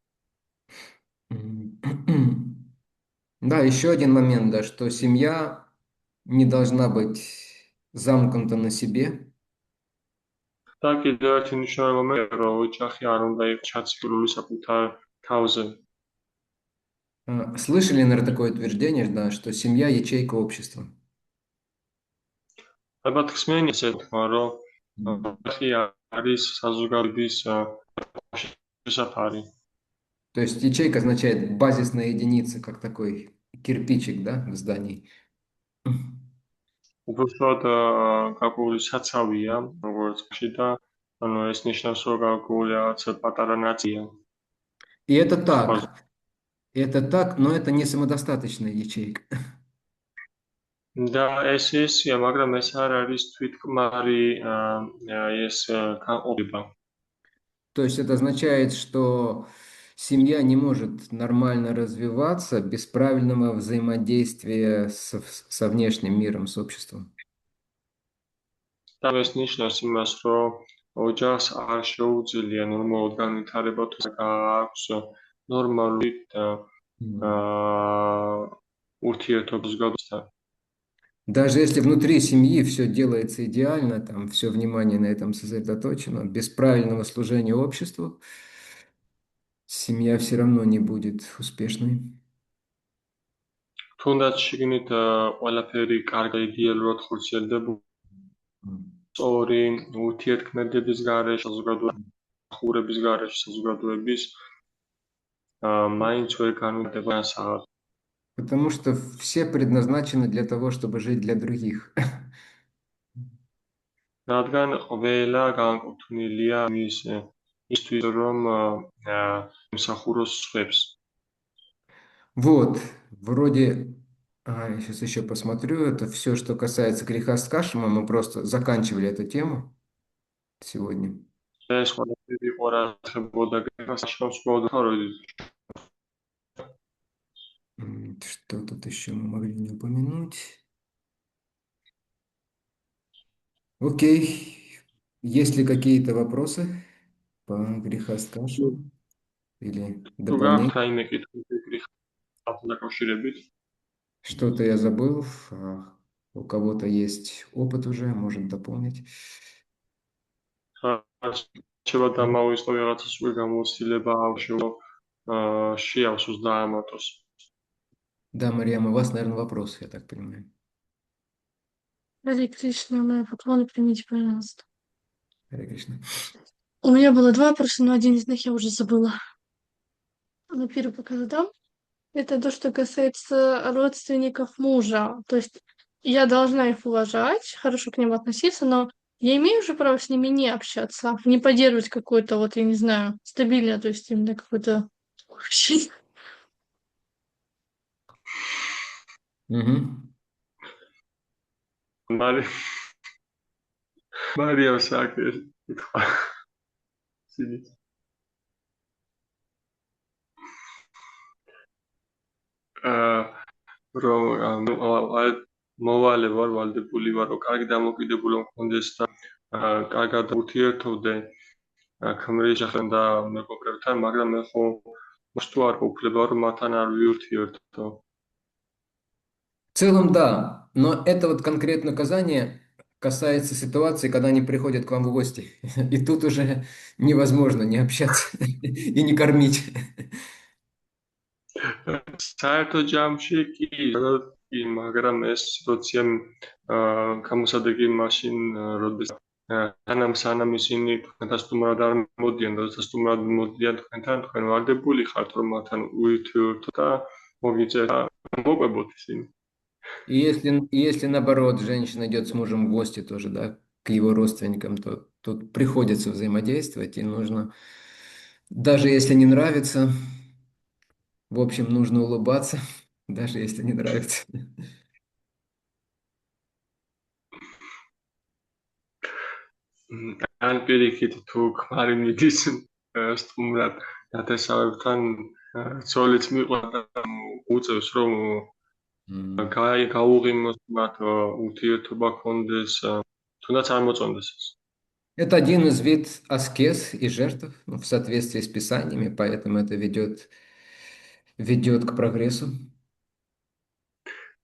Да, еще один момент, да, что семья не должна быть замкнута на себе. და კიდევ ერთი მნიშვნელოვანი მომენტია, რომ ოჯახი არ უნდა იყოს ჩაცმული საკუთარ თავზე. Слышали, наверное, такое утверждение, да, что семья – ячейка общества. ალბათ ხსმენი ესე თქვა, რომ ოჯახი არის საზოგადოების შესაფარი. То есть ячейка означает базисная единица, как такой кирпичик, да, в здании. უბრალოდ გაკული საცავია, როგორც ხში და ანუ ეს ნიშნავს, რომ გაკული რაღაც პატარა ნაწილია. И это так, но это не самодостаточная ячейка. და ეს ისია, მაგრამ ეს არ არის თვითკმარი ეს განყოფილება. То есть это означает, что семья не может нормально развиваться без правильного взаимодействия со внешним миром, с обществом. და ეს ნიშნავს იმას, რომ ოჯახს არ შეუძლია ნორმალურად განვითარება თუ აქვს ნორმალური ურთიერთობის გადასთან. Даже если внутри семьи все делается идеально, там все внимание на этом сосредоточено, без правильного служения обществу, семья все равно не будет успешной. თუნდაც შიგნით ყველაფერი კარგი იდეალურად ხორციელდება სწორი ურთიერთქმედების გარეშე, საზოგადოების გარეშე, საზოგადოების მაინც ვერ განვითარდება ასაღად. Потому что все предназначены для того, чтобы жить для других. რადგან ყველა განკუთვნილია ისთვის რომ მსახუროს სხვებს. Вот, вроде, я сейчас еще посмотрю, это все, что касается греха с кашем, мы просто заканчивали эту тему сегодня. ეს ყველაფერი ყურადღებოდა გასაშოვს მოდხაროდი. Что тут еще мы могли не упомянуть? Окей. Есть ли какие-то вопросы по греха с кашем? Или თუ дополнение? გაქვთ რაიმე კითხვები გრიხასთან დაკავშირებით? Что-то я забыл. У кого-то есть опыт уже, может дополнить. შეიძლება დამავიწყო რაღაცას უკვე გამოცდილება აღშევო შეავსოს დაამატოს. Да, Мариам, у вас, наверное, вопрос, я так понимаю. Харе Кришна, моя поклоны примите, пожалуйста. Харе Кришна. У меня было два вопроса, но один из них я уже забыла. Но первый пока задам. Это то, что касается родственников мужа. То есть я должна их уважать, хорошо к ним относиться, но я имею же право с ними не общаться, не поддерживать какое-то, вот, я не знаю, стабильное, то есть именно какое-то общение. მარიამ საკეს კითხვა. სიდით. რომ მოვალე ვარ, ვალდებული ვარ, რომ კარგი დამოკიდებულება მქონდეს და კარგად ურთიერთობდე ქმრის ოჯახთან და მეგობრებთან, მაგრამ მე ხო მოსთუ არ გქონდა რომ მათთან არ ვიურთიერთო. В целом, да, но это вот конкретное указание касается ситуации, когда они приходят к вам в гости. И тут уже невозможно не общаться и не кормить. საერთო ჯამში კი, ზოგადად კი, მაგრამ ეს სიტუაცია გამოსადეგი მაშინ, როდის სანამ ისინი თქვენთან სტუმრად არ მოდიან, როდესაც სტუმრად მოდიან თქვენთან, თქვენ ვალდებული ხართ, რომ მათთან უერთვერთო და მოგიწევთ, მოყვებოთ ისინი. И если наоборот женщина идет с мужем в гости тоже, да, к его родственникам, то тут приходится взаимодействовать, и нужно, даже если не нравится, в общем, нужно улыбаться, даже если не нравится. ან პირიქით თუ ქმარი მიდის სტუმრად დათესავებთან, ცოლიც მიყვარდა და უწევს, რომ М. გაუღიმოს მათ ურთიერთობა ქონდეს, თუნდაც არ მოწონდეს ეს. Это один из вид аскез и жертв, ну, в соответствии с Писаниями, поэтому это ведет к прогрессу.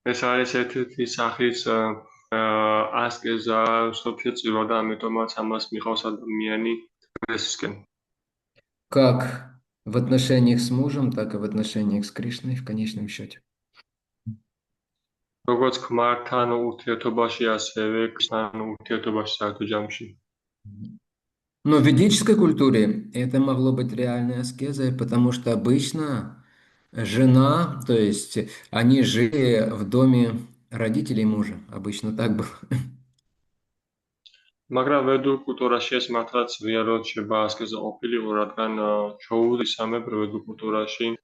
ეს არის ერთ-ერთი სახის ასკეზა, სოფიო და ამიტომაც ამას მიყავს ადამიანი პროგრესისკენ. Как в отношениях с мужем, так и в отношениях с Кришной в конечном счете. როგორც ქმართან ურთიერთობაში, ასევე ქრისტთან ურთიერთობაში საერთო ჯამში. Но в ведической культуре это могло быть реальной аскезой, потому что обычно жена, то есть они жили в доме родителей мужа. Обычно так было. მაგრამ ვედურ კულტურაში ეს მართლაც რეალურად შეება ასკეზა ყოფილიყო, რადგან ჩვეულებრივ ვედურ კულტურაში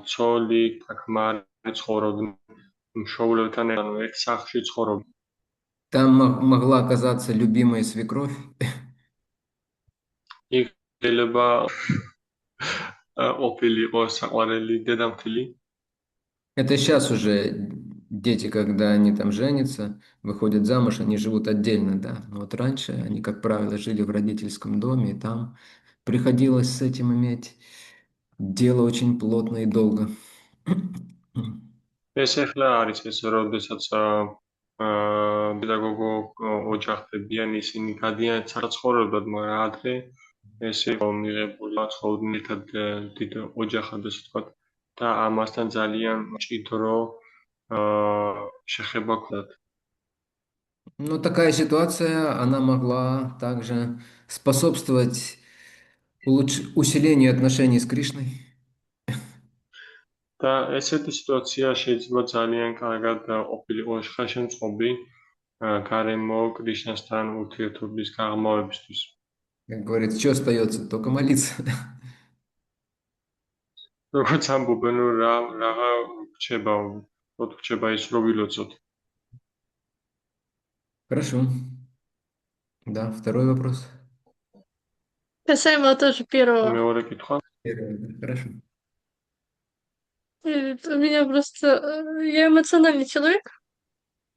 ცოლი და ქმარი ცხოვრობდნენ მშობლებთან ერთ სახლში ცხოვრობდნენ. Там могла оказаться любимая свекровь. იქ შეიძლება ყოფილიყო საყვარელი დედამთილი. Это сейчас уже дети, когда они там женятся, выходят замуж, они живут отдельно, да. Но вот раньше они, как правило, жили в родительском доме, и там приходилось с этим иметь дело очень плотно и долго. ეს ახლა არის ეს, როდესაც პედაგოგო ოჯახებიან, ისინი გადიან საცხოვრებლად, მაგრამ ადრე ესე იყო მიღებული ცხოვრობდნენ ერთად დიდ ოჯახად, ასე ვთქვათ, და ამასთან ძალიან მჭიდრო შეხება ჰქონდათ. Но такая ситуация, она могла также способствовать усилению отношений с Кришной. და ესეთი სიტუაცია შეიძლება ძალიან კარგად ყოფილიყო ხელშემწყობი გარემო კრიშნასთან ურთიერთობის გაღრმავებისთვის. Как говорится, что остается? Только молиться. როგორც ამბობენ, რაღა რჩება, თოთ რჩება ის, რომ ვილოცოთ. Хорошо. Да, второй вопрос. Касаемо тоже первого. მეორე კითხვა. Первый, да, хорошо. У меня просто... Я эмоциональный человек.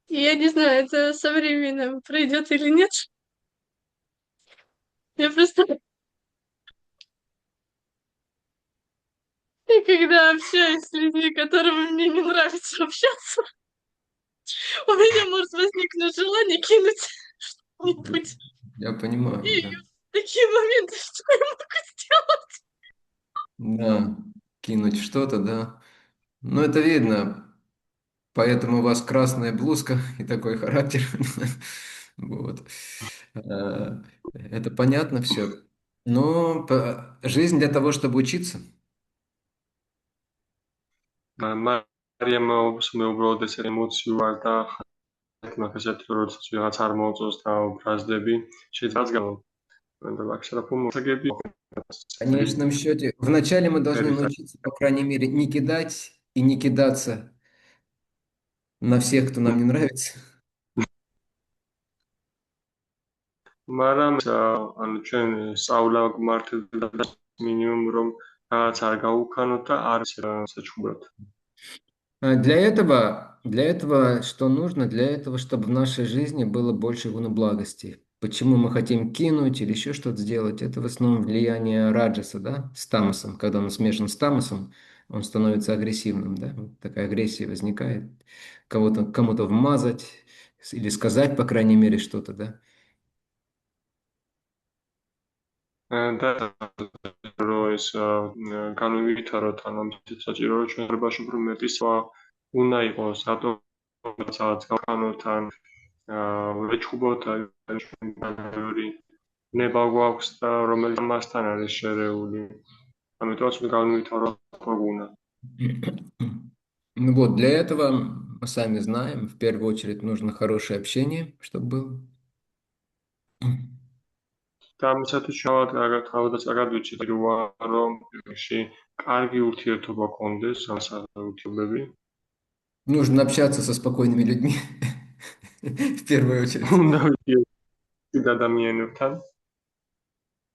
И я не знаю, это со временем пройдет или нет. Я просто... И когда общаюсь с людьми, которыми мне не нравится общаться, у меня может возникнуть желание кинуть что-нибудь. Я понимаю, И да. в такие моменты, что я могу сделать? Да, кинуть что-то, да. Но это видно, поэтому у вас красная блузка и такой характер. Вот. Это понятно все. Но жизнь для того, чтобы учиться. მარიამ უბრალოდ ეს ემოციურ არ და მაგას ერთ როდესაც ვიღაც არ მოუწევს და ბრაზდები შეიძლება გამო და ვაქშერაფო მოსაგები В конечном счете, вначале мы должны научиться, по крайней мере, не кидать и не кидаться на всех, кто нам не нравится. მაგრამ ანუ ჩვენ სწავლა გმართებდა მინიმუმ რომ რაღაც არ გაუქანოთ და არ საჩუბრად. Для этого что нужно? Для этого, чтобы в нашей жизни было больше гуноблагости. Почему мы хотим кинуть или еще что-то сделать? Это в основном влияние раджаса, да, с тамасом. Когда он смешан с тамасом, он становится агрессивным, да. Вот такая агрессия возникает. Кому-то вмазать или сказать, по крайней мере, что-то, да. და რომ ეს განვივითაროთ, ანუ ისეთ საჭირო რომ ჩვენ ხარებაში უფრო მეტი სხვა უნდა იყოს, რატომაც გავხანოთ ან ვეჩხუბოთ ჩვენი ნება გვაქვს და რომელიც მასთან არის შერეული. ამიტომაც განვითაროთ გუნა. Ну вот, для этого, мы сами знаем, в первую очередь нужно хорошее общение, чтобы было. და ამისათვის თავადაც ვიცით რომში კარგი ურთიერთობა გქონდეს ურთიერთობები. Нужно общаться со спокойными людьми, в первую очередь, უნდა ვიცით ადამიანებთან,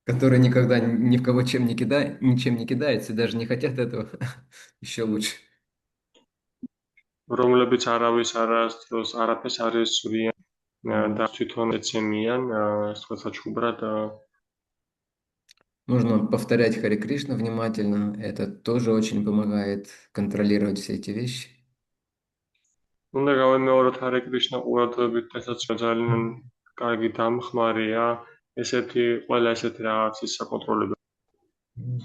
которые никогда ни в кого ничем не кидаются, и даже не хотят этого, еще лучше. რომლებიც არავის არასდროს არაფერს არ ესურიან და თვითონ ეცემიან, ასე ვთქვათ, საჩუბრად. Нужно повторять Харе Кришна внимательно, это тоже очень помогает контролировать все эти вещи. უნდა გავემეოროთ ჰარე კრიშნა ყურადღებით, რასაც ძალიან კარგი დამხმარია ყველა ესეთი რაღაცის საკონტროლება.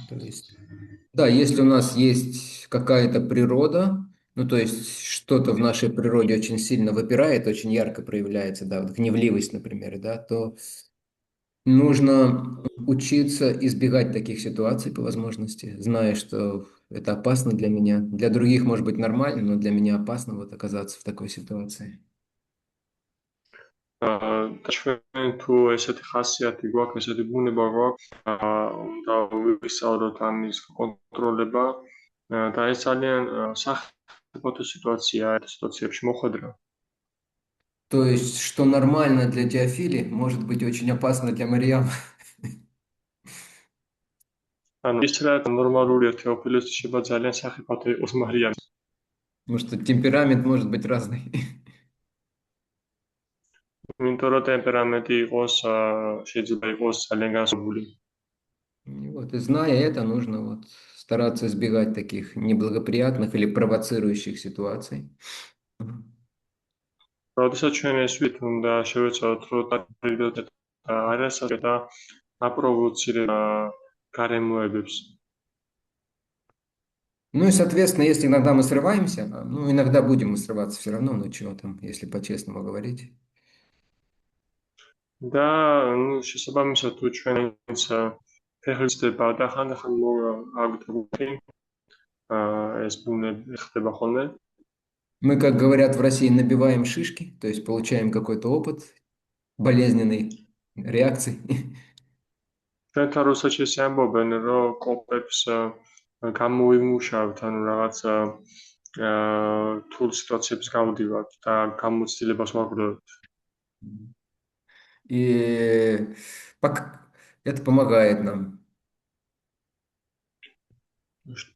То есть, да, если у нас есть какая-то природа, ну, то есть что-то в нашей природе очень сильно выпирает, очень ярко проявляется, да, вот гневливость, например, да, то нужно учиться избегать таких ситуаций по возможности, зная, что это опасно для меня. Для других может быть нормально, но для меня опасно вот оказаться в такой ситуации. და ჩვენ თუ ესეთი ხასიათი გვაქვს, ესეთი ბუნება გვაქვს, უნდა ვისაუბროთ ამის კონტროლება და ეს ძალიან სახიფათო სიტუაციაა, ეს სიტუაციებში მოხვედრა. То есть, что нормально для Теофили, может быть очень опасно для Мариам. ანუ ის რა ნორმალურია თეოფილოსთვის შეიძლება ძალიან სახიფათო იყოს მარიამის. Потому что темперамент может быть разный. იმიტომ რომ ტემპერამენტი იყოს შეიძლება იყოს ძალიან განსხვავებული. Вот, и зная это, нужно вот стараться избегать таких неблагоприятных или провоцирующих ситуаций. როდესაც ჩვენ ეს ვით უნდა შევეცადოთ რომ დაიდოთ და არასაკეთო და აპროვოცირება გარემოებებს. Ну и, соответственно, если иногда мы срываемся, ну, иногда будем мы срываться все равно, ну, чего там, если по-честному говорить. და შესაბამისად თუ ჩვენც ფეხლისდება და ხანდახან აგვიტყვი ეს ბუნები ხდება ხოლმე. Мы, как говорят в России, набиваем шишки, то есть получаем какой-то опыт болезненной реакции. ჩვენთან რუსეთში ამბობენ რომ კოპებს გამოვიმუშავთ, ანუ რაღაც რთულ სიტუაციებს გავდივართ და გამოცდილებას ვაგრძელებთ. И это помогает нам.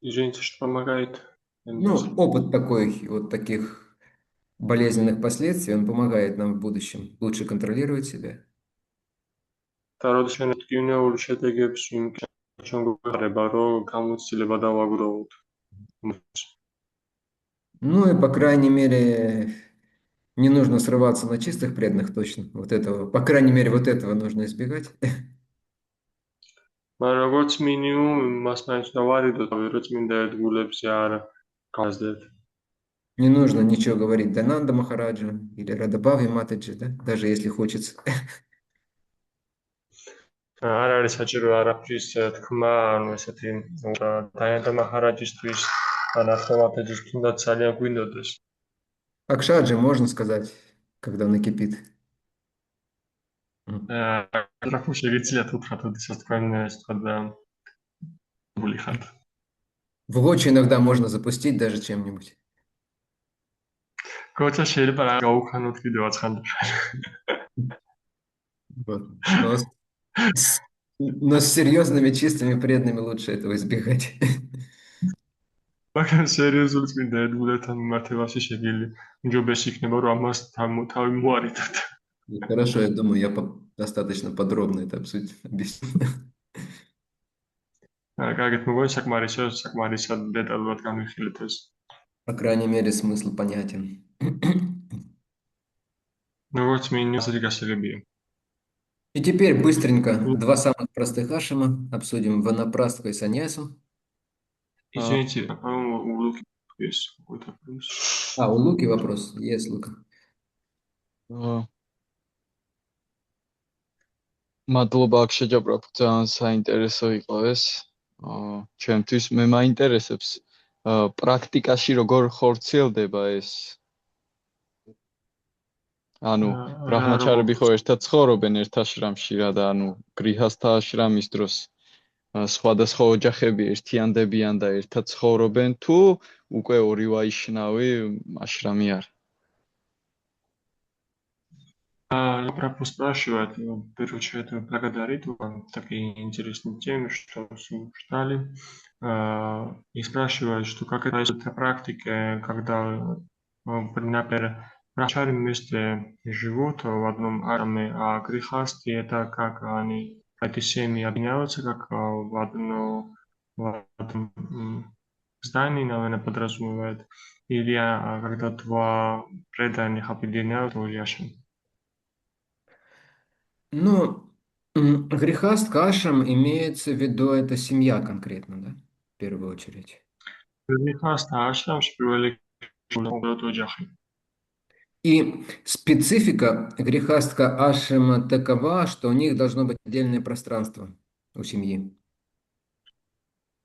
Извините, что помогает? Ну, опыт такой, вот таких болезненных последствий, он помогает нам в будущем лучше контролировать себя. და როდესაც გინეული შედეგებს ჩვენ გვიყარება, რომ გამოცდილება დავაგროვოთ. Ну и, по крайней мере, не нужно срываться на чистых преданных точно. Вот этого, по крайней мере, вот этого нужно избегать. მაგრამ როგორც მინიმუმ მას მაინც დავარიდოთ, რომ წმინდა ერთგულებზე არ გავაზრდეთ. Не нужно ничего говорить Дананда Махараджа или Радабави Матаджи, да? Даже если хочется. არ არის საჭირო არაფრის თქმა, ანუ ესეთი დაიანდა მაჰარაჯისთვის ან ახალათაჯის თუნდაც ძალიან გვინდოდეს. Акшаджи можно сказать, когда накипит. რა შეგიძლიათ უთხრათ, როდესაც თქვენ ეს თქვა ბული ხართ. В Гочи иногда можно запустить даже чем-нибудь. გოჩა შეიძლება რა გაუხანოთ კიდევაც ხანდახან. Но с серьезными чистыми преданными лучше этого избегать. მაგრამ სერიოზული წმინდა ერთგულებთან მიმართებაში შეგიძლია ჯობესი იქნება რომ ამას თავი მოარიდოთ. Хорошо, я думаю, я достаточно подробно это объясню. კარგით, მოგონი საკმარისად დეტალურად განვიხილეთ ეს. По крайней мере, смысл понятен. როგორც მინიმუმ ასეთი გასაგებია. И теперь быстренько два самых простых ашама обсудим: ванапрастху и саньясу. извините, по-моему, у Луки есть какой-то плюс. А, у Луки вопрос. Есть, Лука. აა, მადლობა აქ შეჯაბრა, ძალიან საინტერესო იყო ეს. ჩემთვის მე მაინტერესებს პრაქტიკაში როგორ ხორციელდება ეს. ანუ ბრაჰმაჩარები ხო ერთად ცხოვრობენ ერთ აშრამში რა და ანუ გრიჰასთა აშრამის დროს სხვადასხვა ოჯახები ერთიანდებიან და ერთად ცხოვრობენ თუ უკვე ორი ვაიშნავი აშრამი არის. Прямо спрашивает, беручи это благодарит вам, такие интересные темы, что ждали. И спрашивает, что как это из практики, когда, например, врачи вместе живут в одном арме, а грехасти это как они, эти семьи объединяются как в одном здании, наверное, подразумевает, или когда два преданных объединяют в яшем. Ну, грехаст кашам имеется в виду, это семья конкретно, да? В первую очередь. И специфика грехастка ашема такова, что у них должно быть отдельное пространство у семьи.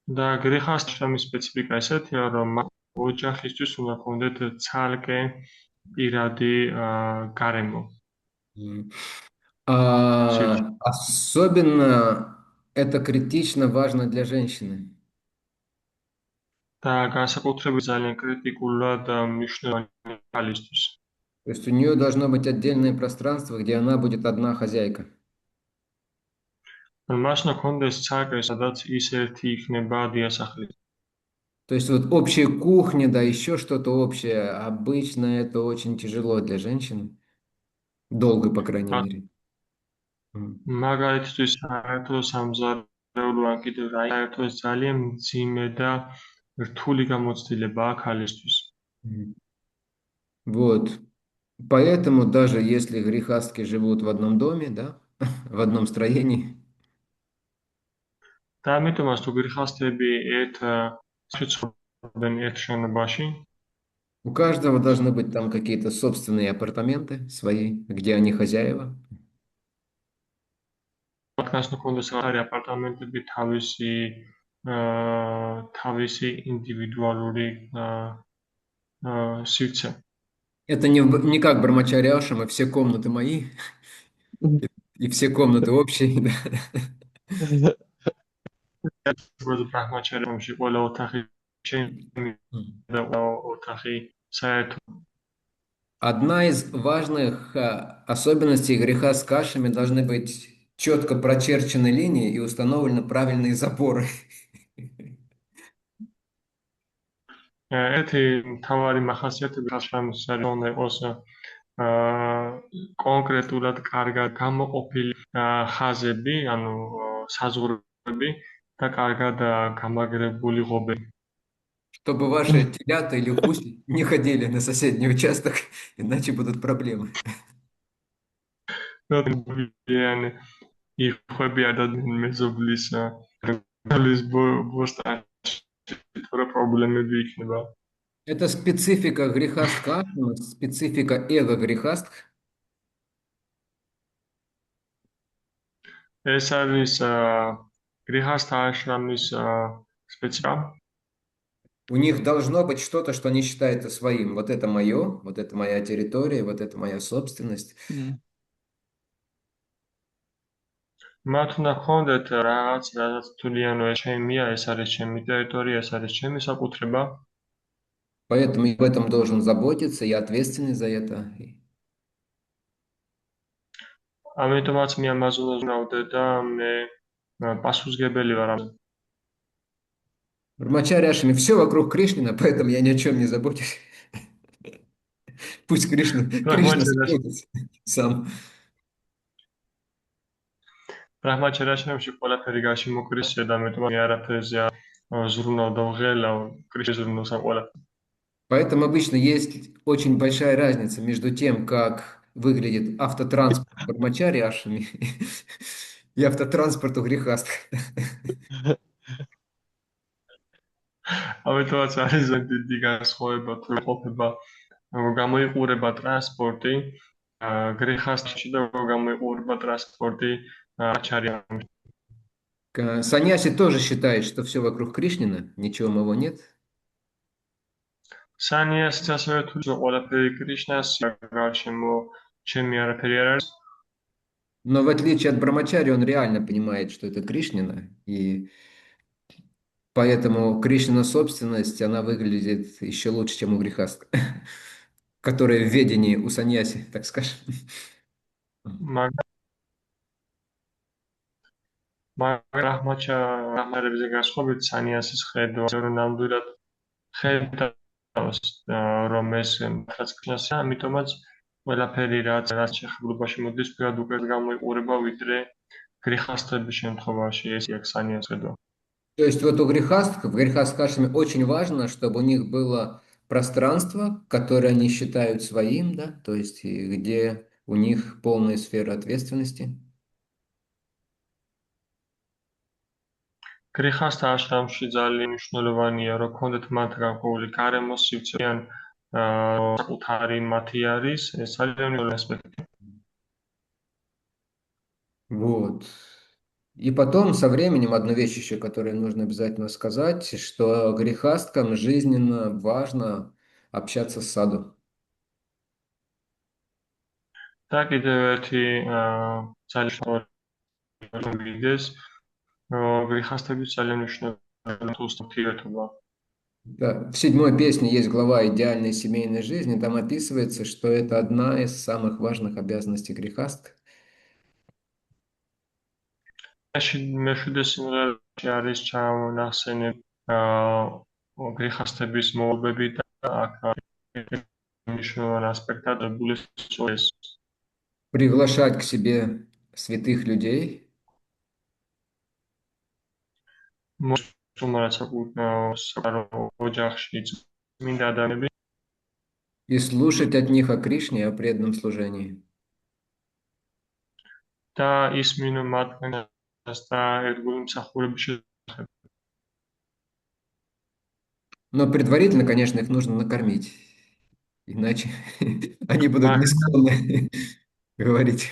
Да, грехастшამის სპეციფიკა ესეთია, რომ ოჯახისთვის უნდა ჰქონდეთ ცალკე პირადი გარემო. Особенно это критично важно для женщины. და განსაკუთრებით ძალიან კრიტიკულად მნიშვნელოვანი ხალისთვის. То есть у нее должно быть отдельное пространство, где она будет одна хозяйка. მას უნდა ჰქონდეს ცალკე, სადაც ის ერთი იქნება დიასახლისი. То есть вот общая кухня, да, еще что-то общее, обычно это очень тяжело для женщин. Долго, по крайней мере. მაგალითთვის საერთო სამზარეულო ან კიდევ საერთო ძალიან მძიმე და რთული გამოცდილებაა ქალისთვის. Вот. Поэтому даже если грехастки живут в одном доме, да, в одном строении. და ამიტომაც თუ გრიხასტები ერთ ცხოვრობენ ერთ შენობაში, у каждого должны быть там какие-то собственные апартаменты свои, где они хозяева. მათგანს ჰქონდეს ახალი აპარტამენტები, თავისი ინდივიდუალური სივრცე. Это не как Брамачари Ашрама, все комнаты мои, и все комнаты общие. ბრაჰმაჩარიებში ყველა ოთახი ჩემი და ოთახი საერთო. Одна из важных особенностей греха с кашами должны быть четко прочерчены линии и установлены правильные запоры. ერთი მთავარი მახასიათები გაშრამის არის უნდა იყოს კონკრეტულად კარგად გამოყოფილი ხაზები, ანუ საზღვრები და კარგად გამაგრებული ღობები. Чтобы ваши телята или гуси не ходили на соседний участок, иначе будут проблемы. იხვებიან და მეზობლის ბოსტანში პრობლემები იქნება. Это специфика грехастха, специфика эго грехастх. ეს არის გრიჰასთა აშრამის специфика. У них должно быть что-то, что они считают своим. Вот это мое, вот это моя территория, вот это моя собственность. მათ უნდა ჰქონდეთ რაღაც თვლიანო ეს ჩემია, ეს არის ჩემი ტერიტორია, ეს არის ჩემი საკუთრება. Поэтому я об этом должен заботиться, я ответственный за это. ამიტომაც მე ამაზე უნდა ვზრუნავდე და მე პასუხისმგებელი ვარ. Брамачари Ашрами, все вокруг Кришнина, поэтому я ни о чем не забочусь. Пусть Кришна справится сам. ბრაჰმაჩარიებში ყველაფერი გაშიმოკრისია და ამიტომ მე არაფერზე ზრუნავ და ვღელავ, კრიშნა ზრუნავს ამ ყველაფერს. Поэтому обычно есть очень большая разница между тем, как выглядит автотранспорт Брамачари Ашами и автотранспорт у Грехастха. ამიტომაც არის დიდი განსხვავება თუ ყოფება გამოიყურება ტრანსპორტი გრეხასში და გამოიყურება ტრანსპორტი ачариამში. Саньяси тоже считает, что все вокруг Кришнина, ничего моего нет. სანიასიც ასევე თუ ყველაფერი კრიშნას გარშემო ჩემი არაფერი არ არის. Но в отличие от Брамачари, он реально понимает, что это Кришнина, и поэтому Кришнина собственность, она выглядит еще лучше, чем у Грехастха, которая в ведении у саньяси, так скажем. რამაჩარებზე განსხვავებით სანიასის ხედვა რომ ნამდვილად ხედავს რომ ეს მთაც კრიშნასია, ამიტომაც ყველაფერი რაც შეხებულობაში მოდის პირად უკეთ გამოიყურება ვიდრე გრეხასთების შემთხვევაში ეს იქ სანიას ხედვა. То есть вот в Грехастхашаме очень важно, чтобы у них было пространство, которое они считают своим, да, то есть и где у них полная сфера ответственности. გრეხასთა აშრამში ძალიან მნიშვნელოვანია რომ ქონდეთ მათ გარკვეული გარემო სივრცე ან საკუთარი მათი არის, ეს ძალიან მნიშვნელოვანი ასპექტი. Вот. И потом, со временем, одну вещь еще, которую нужно обязательно сказать, что грехасткам жизненно важно общаться с саду. და კიდევ ერთი ძალიან მიგდეს გრეხასთების ძალიან მნიშვნელოვანი ურთიერთობა. Да, в 7-й песне есть глава «Идеальной семейной жизни», там описывается, что это одна из самых важных обязанностей грехастка. მეშვიდე სიმღერაში არის ჩამონახსენები გრეხასთების მოვლენები და აქ მნიშვნელოვანი ასპექტად გულისხმობს Приглашать к себе святых людей ოჯახში წმინდა ადამიანები и слушать от них о Кришне и о преданном служении. და ისმინო მათგანს და ერთგული მსახურების შესახებ. Но предварительно, конечно, их нужно накормить, иначе они будут не склонны говорить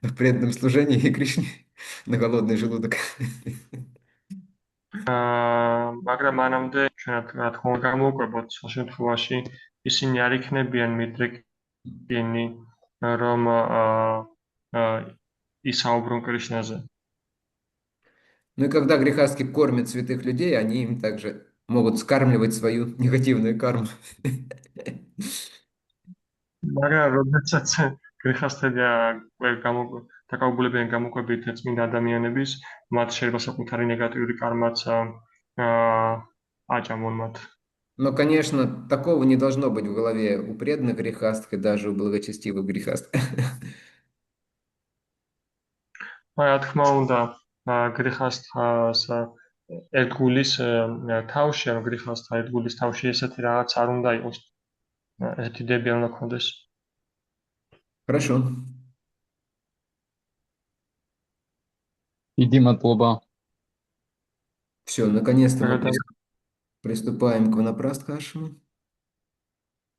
о преданном служении и Кришне на голодный желудок. მაგრამ მანამდე ჩვენად რა თქმა უნდა გამოვკვებოთ სხვა შემთხვევაში ისინი არ იქნებიან მიდრეკილი რომ ისაუბრონ კრიშნაზე. Ну и когда грехастки кормят святых людей, они им также могут скармливать свою негативную карму. მაგრამ როდესაც გრეხასთები დაკავებულებიან გამოკვებით წმინდა ადამიანების, მათ შეიძლება საკუთარი ნეგატიური კარმაც აჭამონ მათ. Но, конечно, такого не должно быть в голове у преданных грехасток и даже у благочестивых грехасток. რა თქმა უნდა, გრეხასთას ერთგულის თავში, ან გრეხასთა ერთგულის თავში ესეთი რაღაც არ უნდა იყოს. ესეთი დებია უნდა ქონდეს. Хорошо. Иди, матлоба. Все, наконец-то мы приступаем к Ванапрастхашаму.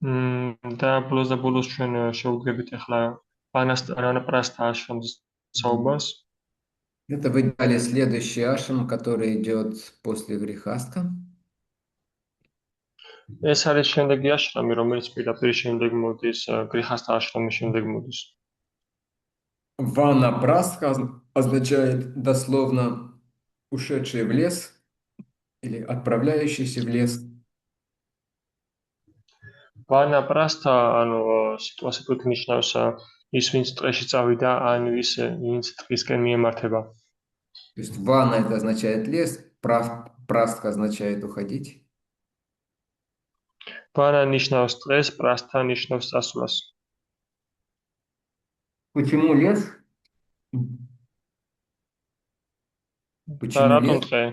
და ბოლოს და ბოლოს ჩვენ შევუდგებით ახლა ვანაპრასთაშრამის საუბარს. Это в идеале следующий ашрам, который идет после грехастха. ეს არის შემდეგი აშრამი, რომელიც პირდაპირ შემდეგ მოდის გრეხასთა აშრამის შემდეგ მოდის. Ванапрастха означает дословно ушедший в лес или отправляющийся в лес. ვანაპრასთა, ანუ სიტუაციით ნიშნავს ის, ვინც ტყეში წავიდა, ან ვინც ტყისკენ მიემართება. То есть вана это означает лес, прастха означает уходить. ვანა ნიშნავს ტყეს, პრასთა ნიშნავს წასვლას. Почему лес? Почему რატომ лес? ტყე?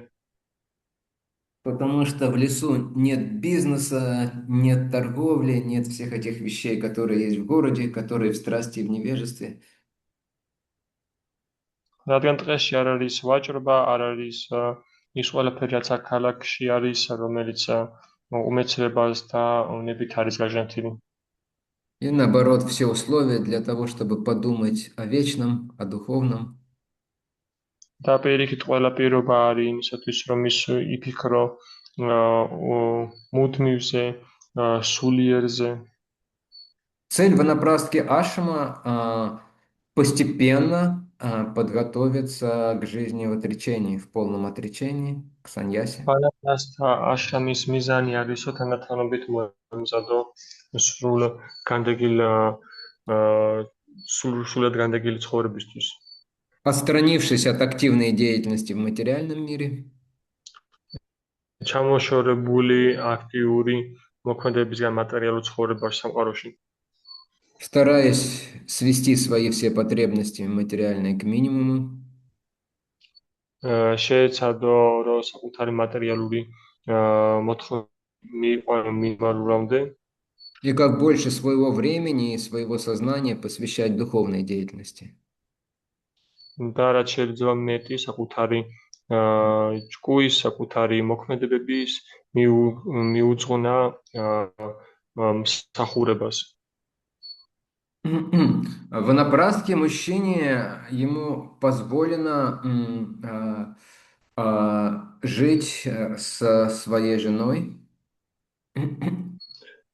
Потому что в лесу нет бизнеса, нет торговли, нет всех этих вещей, которые есть в городе, которые в страсти и в невежестве. რადგან ტყეში არ არის ვაჭრობა, არ არის ის ყველაფერი, რაც აქ ქალაქში არის, რომელიც უმეცრებას და ნებით არის გაჟანთილი. И наоборот, все условия для того, чтобы подумать о вечном, о духовном. და პირიქით ყველა პირობა არის იმისათვის, რომ ის იფიქრო მუდმივზე, სულიერზე. Цель ванапрастхи ашрама постепенно подготовиться к жизни в отречении, в полном отречении, к саньясе. ვანაპრასთა აშრამის მიზანი არის, რომ თანდათანობით მოემზადო სრულად განდეგილი ცხოვრებისთვის. Отстранившись от активной деятельности в материальном мире, ჩამოშორებული აქტიური მოქმედებისგან მატერიალურ ცხოვრებაში სამყაროში. стараясь свести свои все потребности материальные к минимуму, შეეცადო, რომ საკუთარი მატერიალური მოთხოვნები მიიყვანო მინიმალურამდე и как больше своего времени и своего сознания посвящать духовной деятельности. და რაც შეიძლება მეტი საკუთარი ჭკუის, საკუთარი მოქმედებების მიუძღვნა მსახურებას. В ванапрастхе мужчине ему позволено жить со своей женой,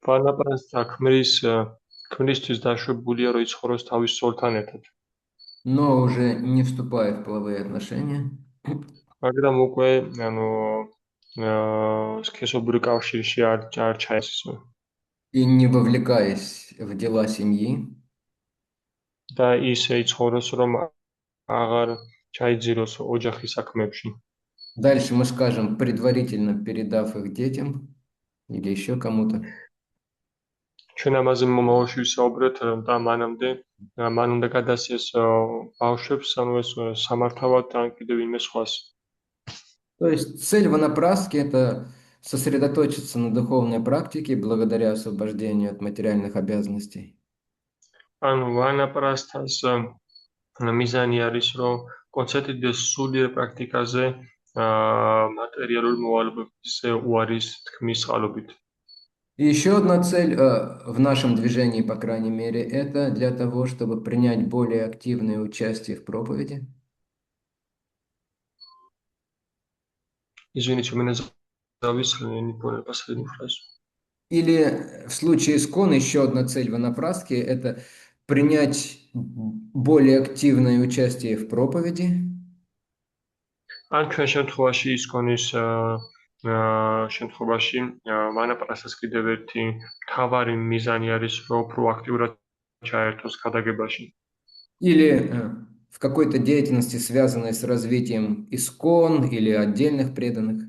ვანაპრასთა ქმრისთვის დაშვებულია, რომ იცხოვროს თავის სოლთან ერთად. но уже не вступая в половые отношения, მაგრამ უკვე სქესობრივ კავშირში არ ჩაესწრო. и не вовлекаясь в дела семьи, და ისე იცხოვროს, რომ აღარ ჩაიძიროს ოჯახის საქმეებში. дальше мы скажем, предварительно передав их детям или еще кому-то. ჩვენ ამაზე მომავალში ვისაუბრეთ და მან უნდა გადასცეს ბავშვებს, ანუ ეს სამართავად ან კიდევ ვინმე სხვას. То есть цель ванапрастхи – это сосредоточиться на духовной практике благодаря освобождению от материальных обязанностей. ანუ ვანაპრასთას მიზანი არის, რომ კონცენტრირდეს სულიერ პრაქტიკაზე материалურ მოვალეობების უარის თქმის წყალობით. И еще одна цель в нашем движении, по крайней мере, это для того, чтобы принять более активное участие в проповеди. Извините, у меня зависло, я не понял последнюю фразу. Или в случае ИСККОН еще одна цель ванапрастхи – это принять более активное участие в проповеди. ან ჩვენ შემთხვევაში ИСККОНის შემთხვევაში ვანაპრასთას კიდევ ერთი მთავარი მიზანი არის, რომ უფრო აქტიურად ჩაერთოს გადაგებაში. Или в какой-то деятельности, связанной с развитием ИСККОН или отдельных преданных.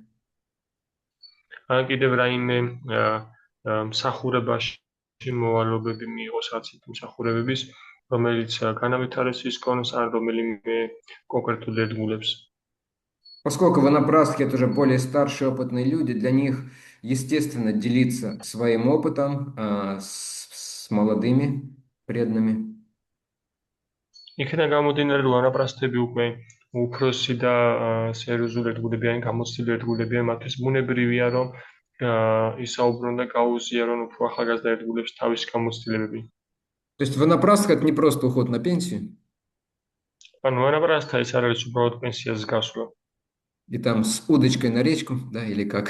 ან კიდევ რაიმე მსახურებაში მოვალეობები მიიღოს, რაც იქ მსახურებების, რომელიც განავითარეს ИСККОНს ან რომელიმე კონკრეტულ ერთგულებს. Поскольку ванапрастхи – это уже более старшие опытные люди, для них естественно делиться своим опытом с молодыми преданными. იქიდან გამომდინარე, რომ ვანაპრასთები უკვე უფროსი და სერიოზული ერთგულებიანი, გამოცდილი ერთგულებიანი, მათთვის ბუნებრივია, რომ ისაუბრონ და გაუზიარონ უფრო ახალგაზრდა ერთგულებს თავისი გამოცდილებები. То есть ванапрастха – это не просто уход на пенсию. ანუ ვანაპრასთა ის არ არის უბრალოდ პენსიაზე გასვლა. И там с удочкой на речку, да, или как?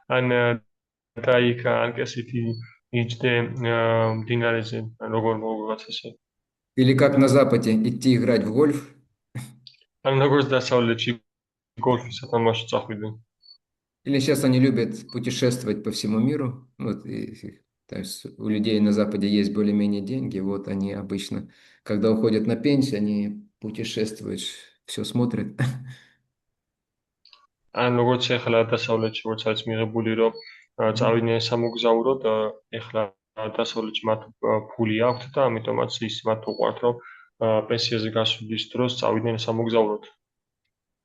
ან დაიქ ანკესეთი იჯდე მდინარეზე, როგორ მოგაცესე. Или как на Западе идти играть в гольф. ან როგორც დასავლეთში გოლფის სათამაშო წახვიდნენ. Или сейчас они любят путешествовать по всему миру. Вот, то есть у людей на Западе есть более-менее деньги. Вот они обычно, когда уходят на пенсию, они путешествуют, все смотрят. ან როგორც ეხლა დასავლეთში როგორც არის მიღებული, რომ წავიდნენ სამოგზაუროდ, ეხლა დასავლეთში მათ ფული აქვთ და ამიტომაც ის მათ უყვართ, რომ პენსიაზე გასვლის დროს წავიდნენ სამოგზაუროდ.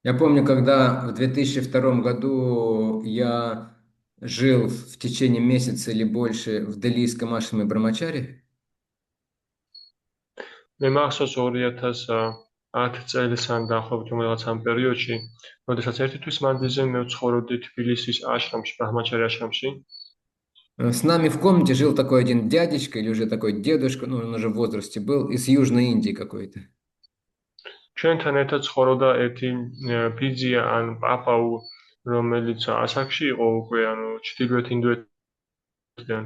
Я помню, когда в 2002 году я жил в течение месяца или больше в Делийском ашраме Брамачари, მე მახსოვს 2010 წელს ან დაახლოებით რომელიღაც ამ პერიოდში, როდესაც ერთი თვის მანძილზე მე ვცხოვრობდი თბილისის აშრამში, ბრაჰმაჩარი აშრამში. с нами в комнате жил такой один дядечка или уже такой дедушка, ну, он уже в возрасте был, из Южной Индии какой-то. ჩვენთან ერთად ცხოვრობდა ერთი ფიძია ან პაპაუ, რომელიც ასაკში იყო უკვე, ანუ ჩრდილოეთ ინდოეთიდან.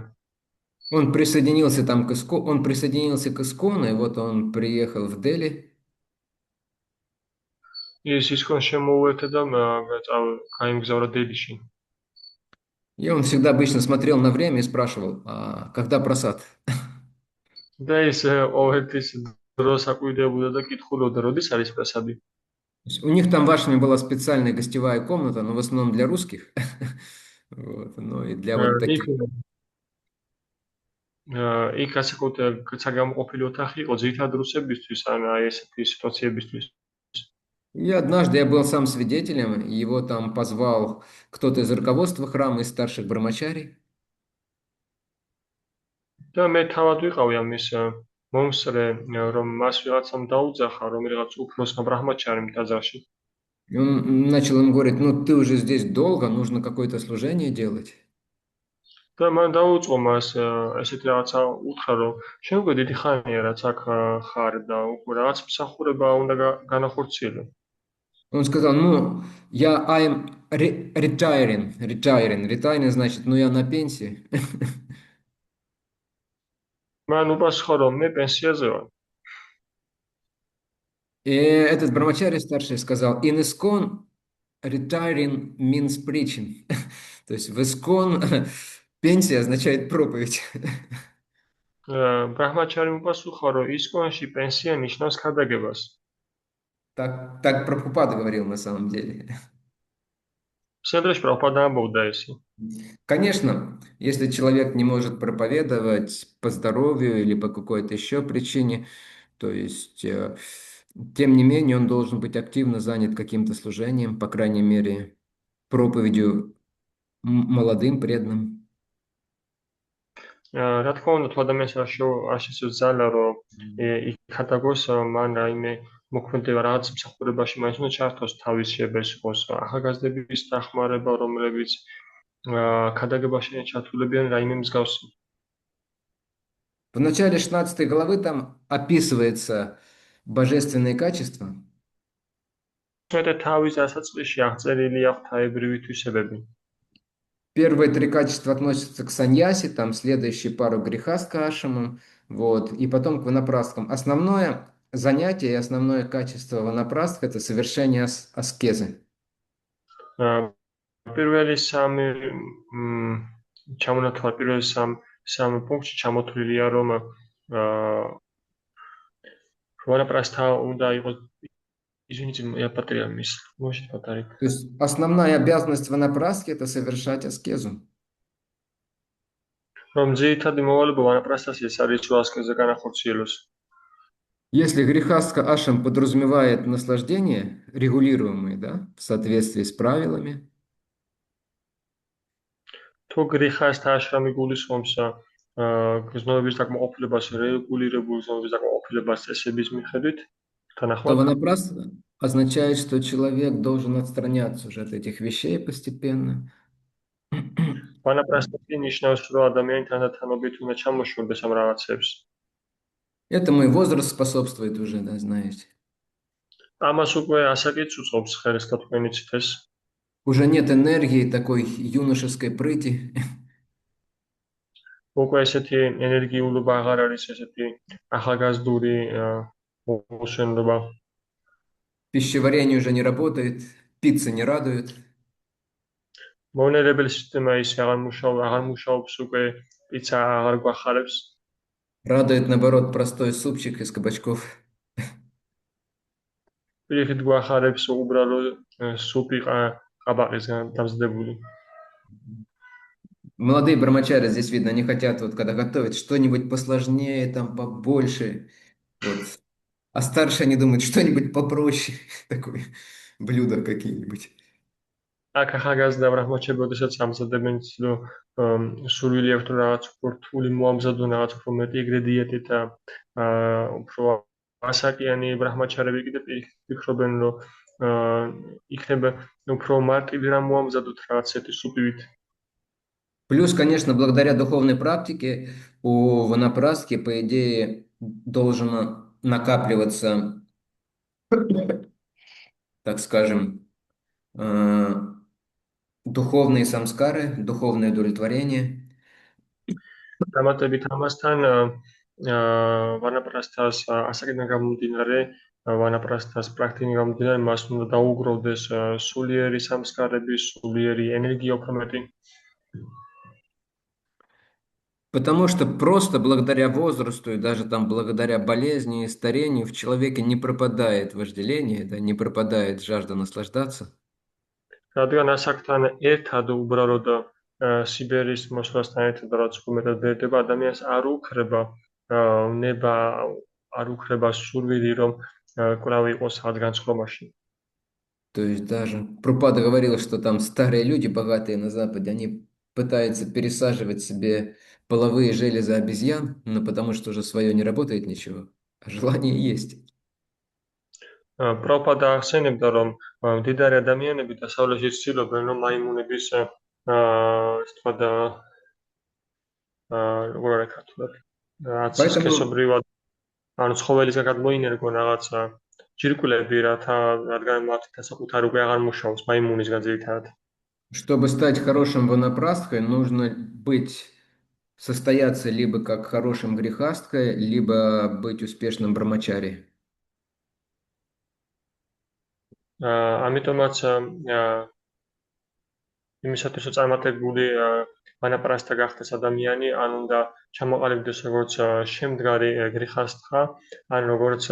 Он присоединился к Искону, и вот он приехал в Дели. ის ისქონ შემოუერთდა და გაიმგზავრა დელიში. И он всегда обычно смотрел на время и спрашивал, а когда просад? და ის ყოველთვის დროს აკვირდებოდა და კითხულობდა, როდის არის პრესადი. У них там в Ашраме была специальная гостевая комната, но в основном для русских. Вот, ну и для вот იქ таких. იქ განსაკუთრებით საგამოყოფილი ოთახი იყო ძირითადად რუსებისთვის, ან აი ესეთი სიტუაციებისთვის. И однажды я был сам свидетелем, его там позвал кто-то из руководства храма, из старших брамачарий. და მე თავად ვიყავი ამის მომსწრე, რომ მას ვიღაცამ დაუძახა, რომელიღაც უფროსმა ბრაჰმაჩარიმ ტაძარში. И он начал ему говорить, ну ты уже здесь долго, нужно какое-то служение делать. და მან დაუწყო მას ესეთი რაღაცა უთხრა, რომ შენ უკვე დიდი ხანია რაც აქ ხარ და უკვე რაღაც მსახურება უნდა განახორციელო. Он сказал, ну, I'm retiring значит, ну я на пенсии. მან უპასუხა, რომ მე პენსიაზე ვარ. И этот брамачари старший сказал, in ISKCON retiring means preaching. То есть в ISKCON пенсия означает проповедь. ბრაჰმაჩარიმ უპასუხა, რომ ისკონში პენსია ნიშნავს ქადაგებას. Так Прабхупада говорил на самом деле. სέντრეში პრაბჰუპადა ამბობდა ესე. Конечно, если человек не может проповедовать по здоровью или по какой-то еще причине, то есть, тем не менее, он должен быть активно занят каким-то служением, по крайней мере, проповедью молодым преданным. რა თქმა უნდა, თუ ადამიანს არ შესწევს ძალა, რომ იქადაგოს, მან რაიმე მოქმედება რაღაც მსახურებაში მაინც უნდა ჩართოს, თავის შეიძლება იყოს ახალგაზრდების დახმარება, რომლებიც ქადაგებაში ჩართულებიან რაიმე მსგავსი. В начале 16 главы там описывается божественные качества. მეტად თავის დასაწყისში აღწერილია ღვთაებრივი თვისებები. Первые 3 качества относятся к саньяси, там следующие пару грехастха ашамам, вот, и потом к ванапрасткам. Основное занятие и основное качество ванапрастха – это совершение аскезы. პირველი სამი ჩამონათვალ პირველი სამ პუნქტში ჩამოთვლილია, რომ ვანაპრასთა უნდა იყოს. Извините, я потерял мысль. Можете повторить? То есть основная обязанность ванапрастхи – это совершать аскезу. Რომ ძირითადი მოვალეობა ვანაპრასთას ეს არის, რომ ასკეზა განახორციელოს. Если грехастха ашам подразумевает наслаждение, регулируемое, да, в соответствии с правилами, თუ გრიხასთა აშრამი გულისხმობს გრძნობის დაკმაყოფილებას, რეგულირებულ გრძნობის დაკმაყოფილებას წესების მიხედვით, то თანახმად ванапрастха означает, что человек должен отстраняться уже от этих вещей постепенно. ვანაპრასთი ნიშნავს, რომ ადამიანი თანდათანობით უნდა ჩამოშორდეს ამ რაღაცებს. Этому и возраст способствует уже, да, знаете. ამას უკვე ასაკიც უწყობს ხელს თქვენიც ეს. Уже нет энергии такой юношеской прыти. უკვე ესეთი ენერგიულობა აღარ არის, ესეთი ახალგაზრდული მოშენობა. Пищеварение уже не работает, пицца не радует. მონელებელი სისტემა ის აღარ მუშაობს უკვე, პიცა აღარ გვახარებს. Радует, наоборот, простой супчик из кабачков. პირიქით გვახარებს უბრალო სუპი ყაბაყისგან დამზადებული. Молодые брамачари здесь, видно, не хотят, вот когда готовят что-нибудь посложнее, там побольше. Вот. А старшие они думают, что-нибудь попроще. Такой блюда какие-нибудь. აქ ახალგაზრდა ბრაჰმაჩები, როდესაც ამზადებენ ცდილო სურვილი აქვთ, რომ რაღაც უფრო რთული მოამზადონ, რაღაც უფრო მეტი ეგრე დიეტით და უფრო ასაკიანი ბრაჰმაჩარები კიდე ფიქრობენ, რომ იქნება უფრო მარტივი რამ მოამზადოთ რაღაც ესეთი სუპივით. Плюс, конечно, благодаря духовной практике у ванапрастхи, по идее, должен накапливаться, так скажем, духовные самскары, духовное удовлетворение. დამატებით ამასთან ვანაპრასთას ასაკიდან გამომდინარე, ვანაპრასთას პრაქტიკიდან გამომდინარე, მას უნდა დაუგროვდეს სულიერი სამსკარები, სულიერი ენერგია უფრო მეტი. Потому что просто благодаря возрасту и даже там благодаря болезни и старению в человеке не пропадает вожделение, да, не пропадает жажда наслаждаться. რადგან ასაკთან ერთად უბრალოდ სიბერის მოსვლასთან ერთად რაც უმეტად ბერდება, ადამიანს არ უქრება ნება, არ უქრება სურვილი, რომ კვლავ იყოს რაღაც განსხვავებაში. То есть даже Прабхупада говорил, что там старые люди, богатые на Западе, они пытаются пересаживать себе половые железы обезьян, но потому что уже свое не работает ничего, а желание есть. პრაბჰუპადა ახსენებდა, რომ მდიდარი ადამიანები დასავლეთში ცდილობენ, რომ მაიმუნების ისე თქვა და როგორ არის ქართულად, რაც Поэтому, სქესობრივად ანუ ცხოველისგან გადმოინერგონ რაღაცა ჯირკვლები, რადგან მათი დასაკუთარი უკვე აღარ მუშაობს მაიმუნისგან ძირითადად. чтобы стать хорошим ванапрастхой, нужно состояться либо как хорошим грехасткой, либо быть успешным брамачари. ამიტომაც იმისათვის რომ წარმატებული ვანაპრასთა გახდეს ადამიანი, ან უნდა ჩამოყალიბდეს როგორც შემდგარი გრიხასტხა, ან როგორც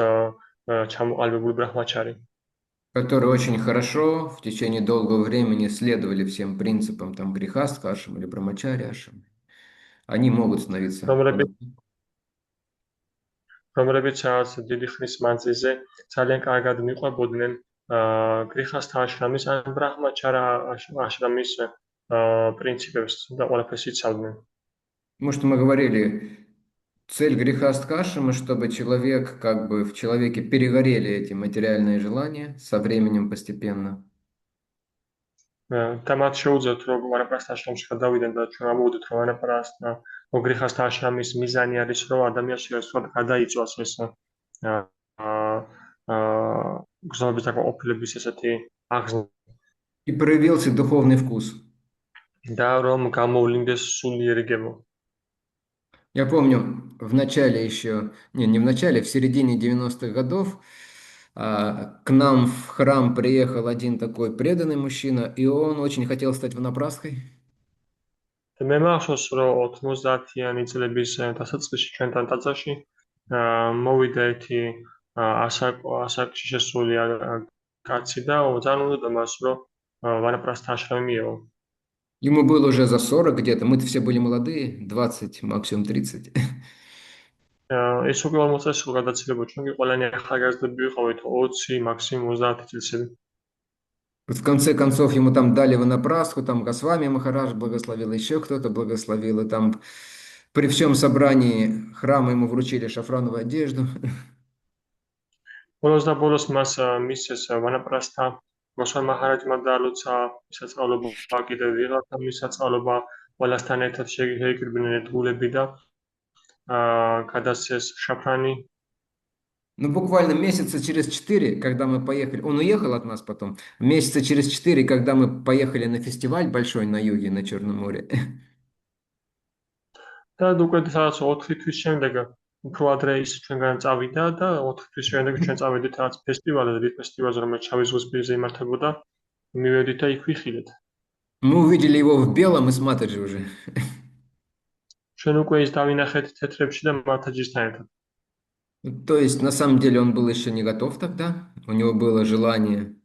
ჩამოყალიბებული ბრაჰმაჩარი. Которые очень хорошо в течение долгого времени следовали всем принципам там грехастха ашам или брамачари ашам. Они могут становиться რომლებიც დიდი ხნის მანძილზე ძალიან კარგად მიყვებოდნენ გრიხასთა აშრამის ან ბრაჰმაჩარა აშრამის პრინციპებს და ყველაფერს იცავდნენ. Потому что мы говорили, цель грехастха ашама, чтобы человек, как бы в человеке перегорели эти материальные желания со временем постепенно. და მათ შეუძლიათ რომ ვანაპრასთა აშრამში გადავიდნენ და ჩვენ ამოვიდეთ რომ ვანაპრასთა გრიხასთა აშრამის მიზანი არის რომ ადამიანს შეეცვლათ გადაიწვას ეს გზნობის დაკმაყოფილების ესეთი აღზრდა И проявился духовный вкус. და რომ გამოვლინდეს სულიერი გემო. Я помню, в начале еще, не в начале, в середине 90-х годов к нам в храм приехал один такой преданный мужчина, и он очень хотел стать ванапрастхой. მე მახსოვს რომ 90-იანი წლების დასაწყისში ჩვენთან ტაძარში მოვიდა ერთი ასაკში შესული კაცი და ძალიან უნდა მას რომ ვანაპრასთა აშრამი მიეღო. Ему было уже за 40 где-то, мы-то все были молодые, 20, максимум 30. ეს უკვე 40 წელს გადაცილება, ჩვენ კი ყველანი ახალგაზრდები ვიყავით 20, максимум 30 წელსები. В конце концов, ему там дали ванапрастху, там Госвами Махарадж благословил, еще кто-то благословил, и там при всем собрании храма ему вручили шафрановую одежду. ბოლოს და ბოლოს მას მისცეს ვანაპრასთა გოსვამი მაჰარაჯმა დაალოცა მისაწავლობა კიდევ ვიღაცა მისაწავლობა ყველასთან ერთად შეიკრიბნენ ერთგულები და გადასცეს შაფრანი. Ну, буквально месяца через 4, когда мы поехали, он уехал от нас потом, месяца через 4, когда мы поехали на фестиваль большой на юге, на Черном море. და უკვე სადაც 4 თვის შემდეგ უფრო ადრე ის ჩვენგან წავიდა და 4 თვის შემდეგ ჩვენ წავედით რაღაც ფესტივალზე, დიდ ფესტივალზე, რომელიც ჩავის ზღვის პირზე იმართებოდა. მივედით და იქ ვიხილეთ. Мы увидели его в белом и с Матаджи уже. ჩვენ უკვე ის დავინახეთ თეთრებში და მათაჯისთან ერთად. То есть, на самом деле, он был еще не готов тогда, у него было желание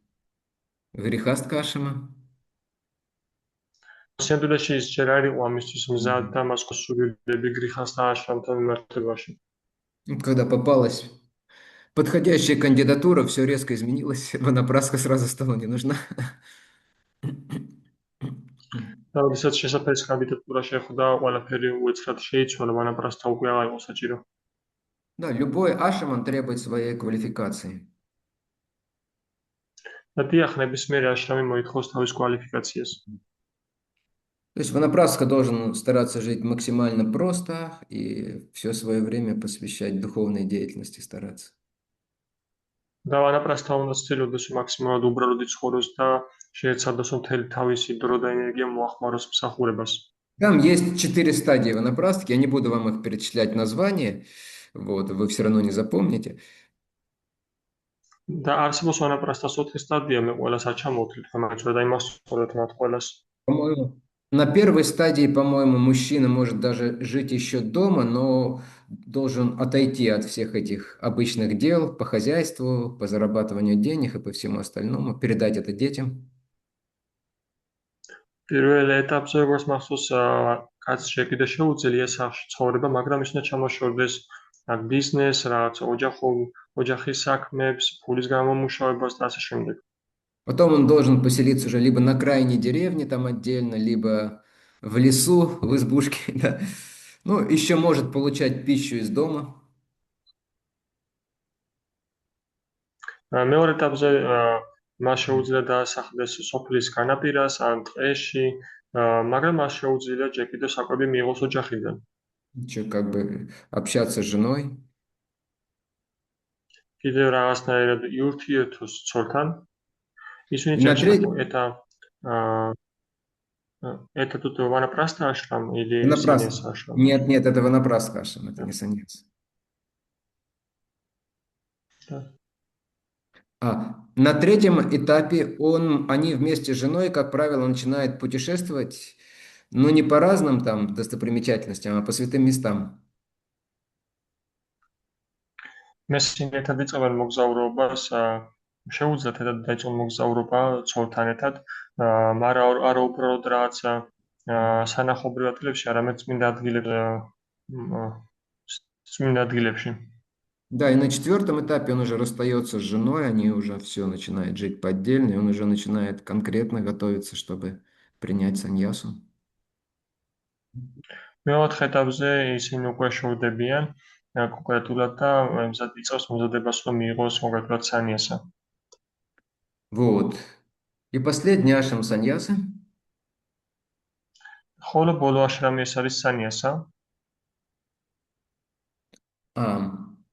грехастха ашама. სიამდვილეში ის ჯერ არ იყო ამისთვის მზად და მას ხსურილები გრიხასთა აშრამთან მიმართებაში. Когда попалась Подходящая кандидатура, все резко изменилось. Ванапраска сразу стала не нужна. და როდესაც შესაძლოა კანდიდატურა შეხვდა, ყველაფერი უეცრად შეიცვალა, ვანაპრასთა უკვე აღარ იყო საჭირო. Да, любой ашам, он требует своей квалификации. და დიახ, ნებისმიერი აშრამი მოითხოვს თავის კვალიფიკაციას. То есть ванапраска должен стараться жить максимально просто и все свое время посвящать духовной деятельности стараться. და ვანაპრასთა უნდა ცდილობდეს მაქსიმალურად უბრალოდ იცხოვროს და შეეცადოს მთელი თავისი დრო და ენერგია მოახმაროს მსახურებას. Там есть 4 стадии ванапрастхи, я не буду вам их перечислять названия, вот, вы все равно не запомните. და არსებობს ვანაპრასთას 4 სტადია, მე ყველას არ ჩამოვთვლით, მაგრამ და იმას ვთქვათ მათ ყველას. По-моему, на первой стадии, по-моему, мужчина может даже жить еще дома, но должен отойти от всех этих обычных дел по хозяйству, по зарабатыванию денег и по всему остальному, передать это детям. პირველ ეტაპზე როგორც მახსოვს, კაცს შეკიდა შეუძლია სახლში ცხოვრება, მაგრამ ის უნდა ჩამოშორდეს ბიზნეს, რაღაც ოჯახის საქმებს, ფულის გამომუშავებას და ასე შემდეგ. Потом он должен поселиться уже либо на крайней деревне там отдельно, либо в лесу, в избушке, да. Ну, еще может получать пищу из дома. მეორე ეტაპზე მას შეუძლია დაასახლდეს სოფლის განაპირას ან ტყეში, მაგრამ მას შეუძლია ჯერ კიდევ საკვები მიიღოს ოჯახიდან. Еще как бы общаться с женой. კიდევ რაღაცნაირად იურთიერთოს ცოლთან. ისინი И на третьем... это тут ванапраста ашрам или Ванапраста. саньяса ашрам? Нет, это ванапраста ашрам, это не саньяс. Да. На третьем этапе они вместе с женой, как правило, начинают путешествовать, но не по разным там достопримечательностям, а по святым местам. მესინი ერთად იწყებენ მოგზაურობას, შეუძლიათ ერთად დაიწყონ მოგზაურობა ცოლთან ერთად, მაგრამ არა უბრალოდ რაღაცა სანახაობრივ ადგილებში, არამედ წმინდა ადგილებში. Да, и на четвертом этапе он уже расстается с женой, они уже все начинают жить по отдельно, и он уже начинает конкретно готовиться, чтобы принять саньясу. მეოთხე ეტაპზე ისინი უკვე შევდებიან კონკრეტულად და იმზად იწყებს მომზადებას, რომ მიიღოს კონკრეტულად саньяса. Вот. И последний ашрам саньясы. ხოლო ბოლო აშრამი ეს არის саньяса.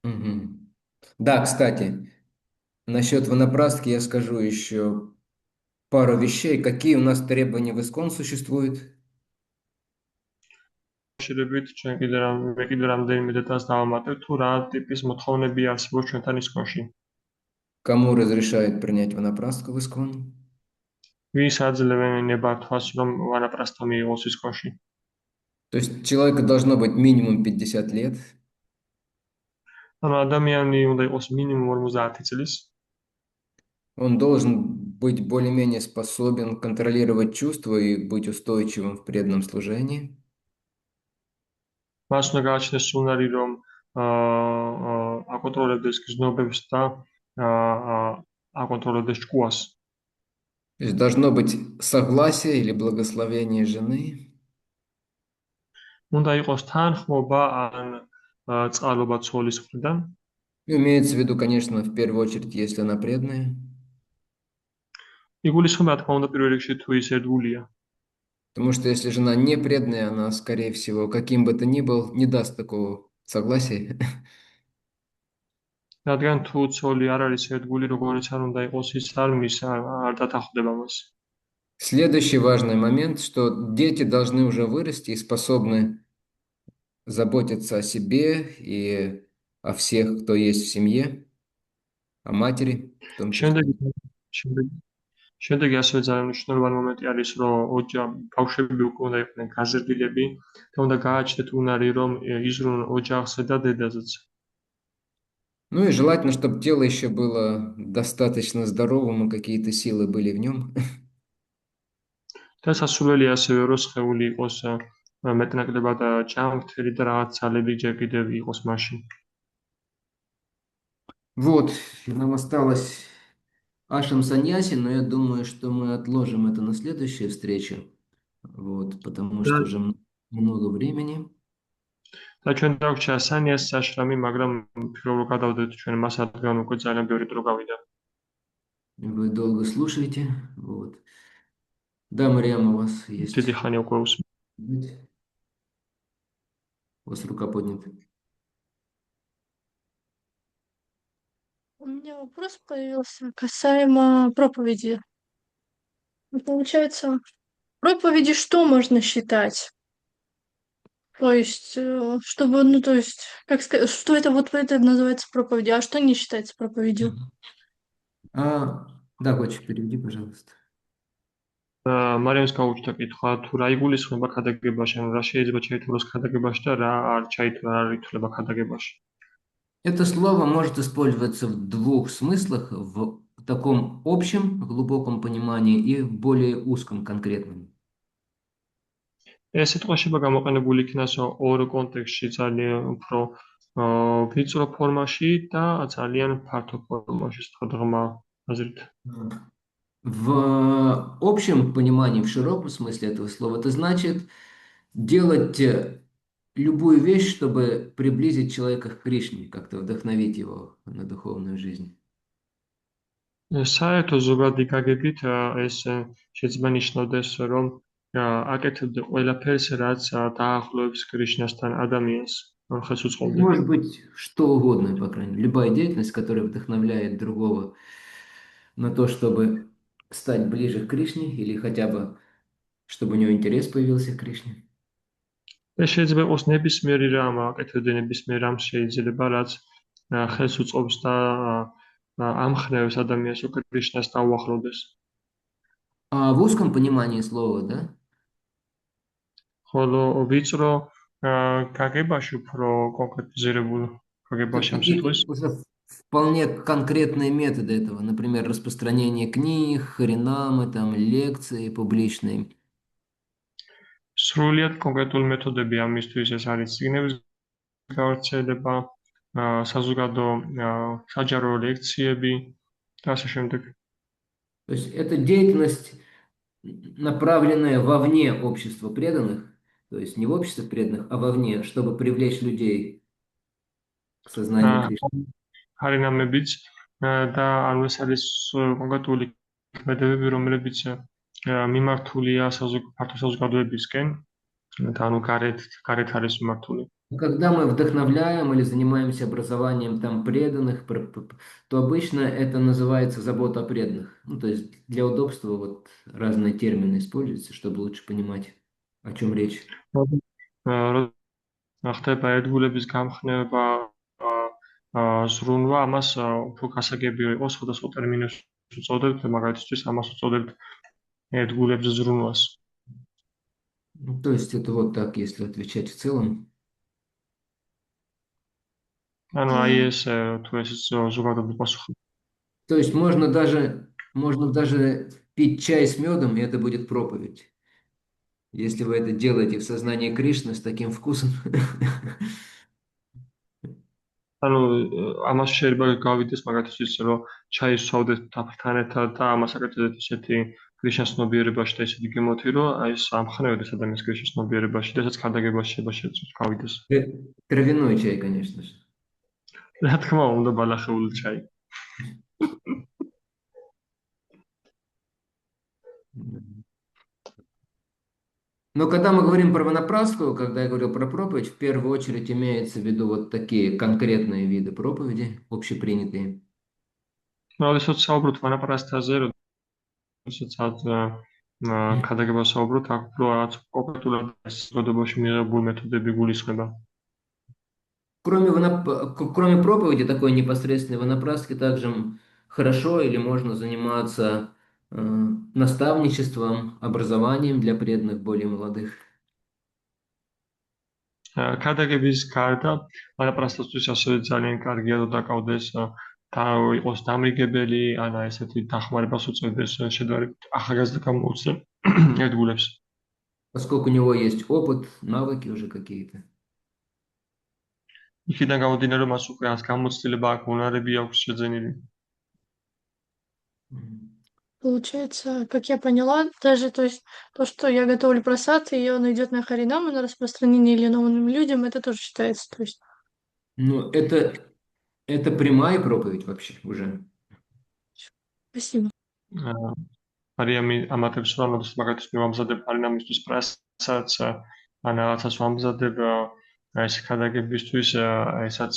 Угу. Да, кстати, насчет ванапрастхи я скажу еще пару вещей. Какие у нас требования в ИСККОН существуют? კიდევ რამდენიმე დეტალს დავამატებ, თუ რა ტიპის მოთხოვნები არსებობს ჩვენთან ИСККОНში. Кому разрешают принять ванапрастху в ИСККОН? ვის აძლევენ ნებართვას, რომ ვანაპრასთა მიიღოს ИСККОНში? То есть человеку должно быть минимум 50 лет. ანუ ადამიანი უნდა იყოს მინიმუმ 50 წლის. Он должен быть более-менее способен контролировать чувства и быть устойчивым в преданном служении. მას უნდა გააჩნდეს უნარი, რომ აკონტროლებდეს გზნობებს და აკონტროლებდეს ჭკუას. То есть должно быть согласие или благословение жены. უნდა იყოს თანხმობა ან წყალობა ცოლის მხრიდან. Имеется в виду, конечно, в первую очередь, если она преданная. იგულისხმება, რა თქმა უნდა, პირველ რიგში თუ ის ერთგულია. Потому что если жена не преданная, она, скорее всего, каким бы то ни был, не даст такого согласия. რადგან თუ ცოლი არ არის ერთგული, როგორც არ უნდა იყოს, ის არ დათანხმდება მას. Следующий важный момент, что дети должны уже вырасти и способны заботиться о себе и о всех, кто есть в семье, о матери в том числе. შემდეგი ასევე ძალიან მნიშვნელოვანი მომენტი არის, რომ ბავშვები უკვე უნდა იყვნენ გაზრდილები და უნდა გააჩნდეთ უნარი, რომ იზრუნონ ოჯახზე და დედაზეც. Ну и желательно, чтобы тело еще было достаточно здоровым, и какие-то силы были в нем. და სასურველი ასევე რომ სხეული იყოს მეტნაკლებად ჯანმრთელი და რაღაც ძალები ჯერ კიდევ იყოს მასში. Вот, нам осталось Ашам Саньяси, но я думаю, что мы отложим это на следующую встречу. Вот, потому что уже много времени. და ჩვენ დაგვრჩა სანიას საშრამი, მაგრამ პირველ რომ გადავდეთ ჩვენ მას ადგან უკვე ძალიან ბევრი დრო გავიდა. Вы долго слушаете. Вот. Да, Мариам, у вас есть. დიდი ხანი უკვე У вас рука поднята. У меня вопрос появился касаемо проповеди. Получается, проповеди что можно считать? То есть, чтобы, ну, то есть, как сказать, что это вот это называется проповедью, а что не считается проповедью? Да, Гочи, переведи, пожалуйста. მარიამს გაუჩნდა კითხვა, თუ რა იგულისხმება ქადაგებაში, ანუ რა შეიძლება ჩაითვალოს ქადაგებაში და რა არ ითვლება ქადაგებაში. Это слово может использоваться в двух смыслах, в таком общем, глубоком понимании и в более узком, конкретном. ეს სიტყვა შეიძლება გამოყენებული იქნას ორ კონტექსტში, ძალიან უფრო ვიწრო ფორმაში და ძალიან ფართო ფორმაში, სიტყვა აზრით. В общем понимании, в широком смысле этого слова, это значит делать любую вещь, чтобы приблизить человека к Кришне, как-то вдохновить его на духовную жизнь. საერთო ზოგადი გაგებით ეს შეიძლება ნიშნავდეს, რომ აკეთებდა ყველაფერს, რაც დაახლოებს კრიშნასთან ადამიანს, ხელს უწყობდა. Может быть, что угодно, по крайней мере, любая деятельность, которая вдохновляет другого на то, чтобы стать ближе к Кришне, или хотя бы, чтобы у него интерес появился к Кришне. ეს შეიძლება იყოს ნებისმიერი რამ, აკეთებდა ნებისმიერ რამს შეიძლება, რაც ხელს უწყობს და ამხნევს ადამიანს კრიშნას დაუახლოვდეს. А в узком понимании слова, да? ხოლო ვიწრო გაგებაში უფრო კონკრეტიზირებულ გაგებაში ამ სიტყვის Уже вполне конкретные методы этого, например, распространение книг, харинамы, там, лекции публичные. სრულიად კონკრეტული მეთოდები ამისთვის ეს არის წიგნების გავრცელება, საზოგადო საჯარო ლექციები და ასე შემდეგ. То есть это деятельность, направленная вовне общества преданных, то есть не в общество преданных, а вовне, чтобы привлечь людей к сознанию Кришны. ჰარინამებიც და ანუ ეს არის კონკრეტული მეთოდებები, რომლებიც მიმართულია ფართო საზოგადოებისკენ და ანუ გარეთ არის მიმართული. Когда мы вдохновляем или занимаемся образованием там преданных, то обычно это называется забота о преданных. Ну, то есть для удобства вот разные термины используются, чтобы лучше понимать, о чем речь. ხდება ერთგულების გამხნევა, ზრუნვა, ამას უფრო გასაგები იყოს, სხვადასხვა ტერმინებს უწოდებთ, მაგალითისთვის ამას უწოდებთ ერთგულების ზრუნვას. То есть это вот так, если отвечать в целом. ანუ აი ეს თუ ეს ზოგადად პასუხი. То есть можно даже пить чай с медом, и это будет проповедь. Если вы это делаете в сознании Кришны с таким вкусом. ანუ ამას შეიძლება გავიდეს მაგათთვის, რომ ჩაის ვსვავდეთ თან ერთად და ამას აკეთებდეთ ისეთი კრიშნას ცნობიერებაში და ისეთი გემოთი, რომ აი ეს ამხნევდეს ადამიანს კრიშნას ცნობიერებაში და ესაც ქადაგებაში შეიძლება გავიდეს. Травяной чай, конечно же. რა თქმა უნდა, ბალახეული ჩაი. Но когда мы говорим про ванапрастху, когда я говорил про проповедь, в первую очередь имеется в виду вот такие конкретные виды проповеди, общепринятые. როდესაც საუბრობთ ვანაპრასთაზე, როდესაც ქადაგებას საუბრობთ, აქ უფრო რაც კონკრეტულად საზოგადოებაში მიღებული მეთოდები გულისხმება. Кроме проповеди, такой непосредственной ванапрастхи, также хорошо или можно заниматься наставничеством, образованием для преданных, более молодых. ქადაგების გარდა, ვანაპრასთისთვის ასევე ძალიან კარგია რომ დაკავდეს და იყოს დამრიგებელი, ან ესეთი დახმარებას უწევდეს შედარებით ახალგაზრდა გამოუცდელ ერთგულებს. Поскольку у него есть опыт, навыки уже какие-то. იქიდან გამომდინარე, რომ მას უკვე გამოცდილება აქვს, უნარები აქვს შეძენილი. Получается, как я поняла, даже то есть то, что я готовлю просад, и он идет на харинаму, на распространение или новым людям, это тоже считается. То есть, Ну, это прямая проповедь вообще уже. спасибо. მარიამი ამატებს, რომ როდესაც მაგათაც მივამზადებ არინამისთვის პრასადს, ან რაღაცას ვამზადებ ეს ქადაგებისთვის, ესაც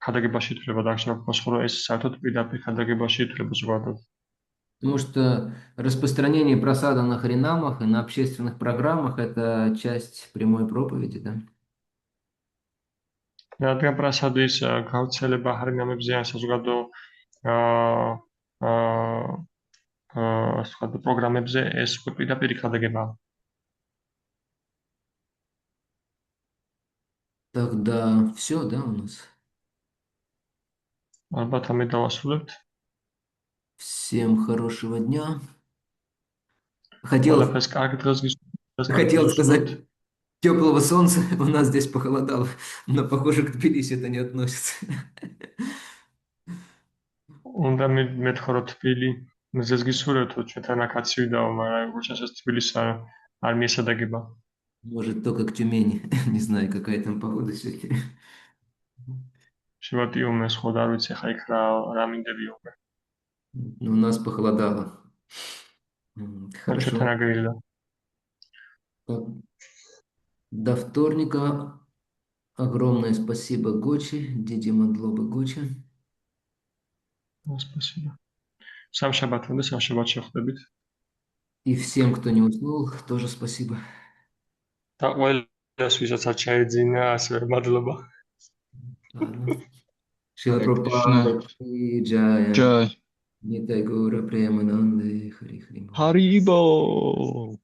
ქადაგებაში ითვლება და აღშენა ხო, რომ ეს საერთოდ პირდაპირ ქადაგებაში ითვლება ზოგადად. Потому что распространение просада на харинамах и на общественных программах – это часть прямой проповеди, да? რადგან პრასადის გავრცელება ჰარინამებზე ან საზოგადო ასე ვთქვათ, პროგრამებზე ეს უკვე პირდაპირ ქადაგებაა. Тогда все, да, у нас? ალბათ ამით დავასრულებთ. Всем хорошего дня. Хотел ყველაფერს კარგ დღეს сказать теплого солнца. У нас здесь похолодало, но, похоже, к Тбилиси это не относится. უნდა მეთქო, რომ თბილი მზეს გისურვებთ, ჩვენთან აქ აცივდაო, მაგრამ როგორც ჩანს თბილის არ მიესადაგება. Может, только к Тюмени. Не знаю, какая там погода сегодня. შევატიუმე სხვა და არ ვიცი ხა იქ რა მინდებია უკვე. У нас похолодало. Хорошо. ჩვენთან აგრილა. До вторника. Огромное спасибо Гочи, Диди Мадлоба Гочи. Спасибо. Самшабатванда самшабат შეხვდებით. И всем, кто не уснул, тоже спасибо. და ყველას ვისაც არ ჩაეძინა, ასევე მადლობა. Шрила Прабхупада Ки Джай. Джай. Нитай Гаура Премананды Хари Хари. Харибо.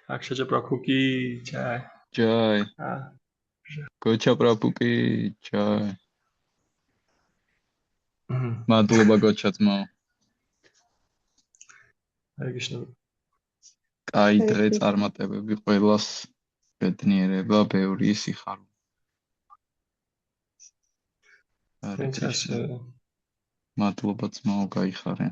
Акшаджа Прабху Ки Джай. Джай. Гоча Прабху Ки Джай. მადლობა გოჩა ძმაო. აიგიშნო. კაი დღე წარმატებები ყველას, ბედნიერება, ბევრი სიხარული. მადლობა ძმაო, გაიხარე.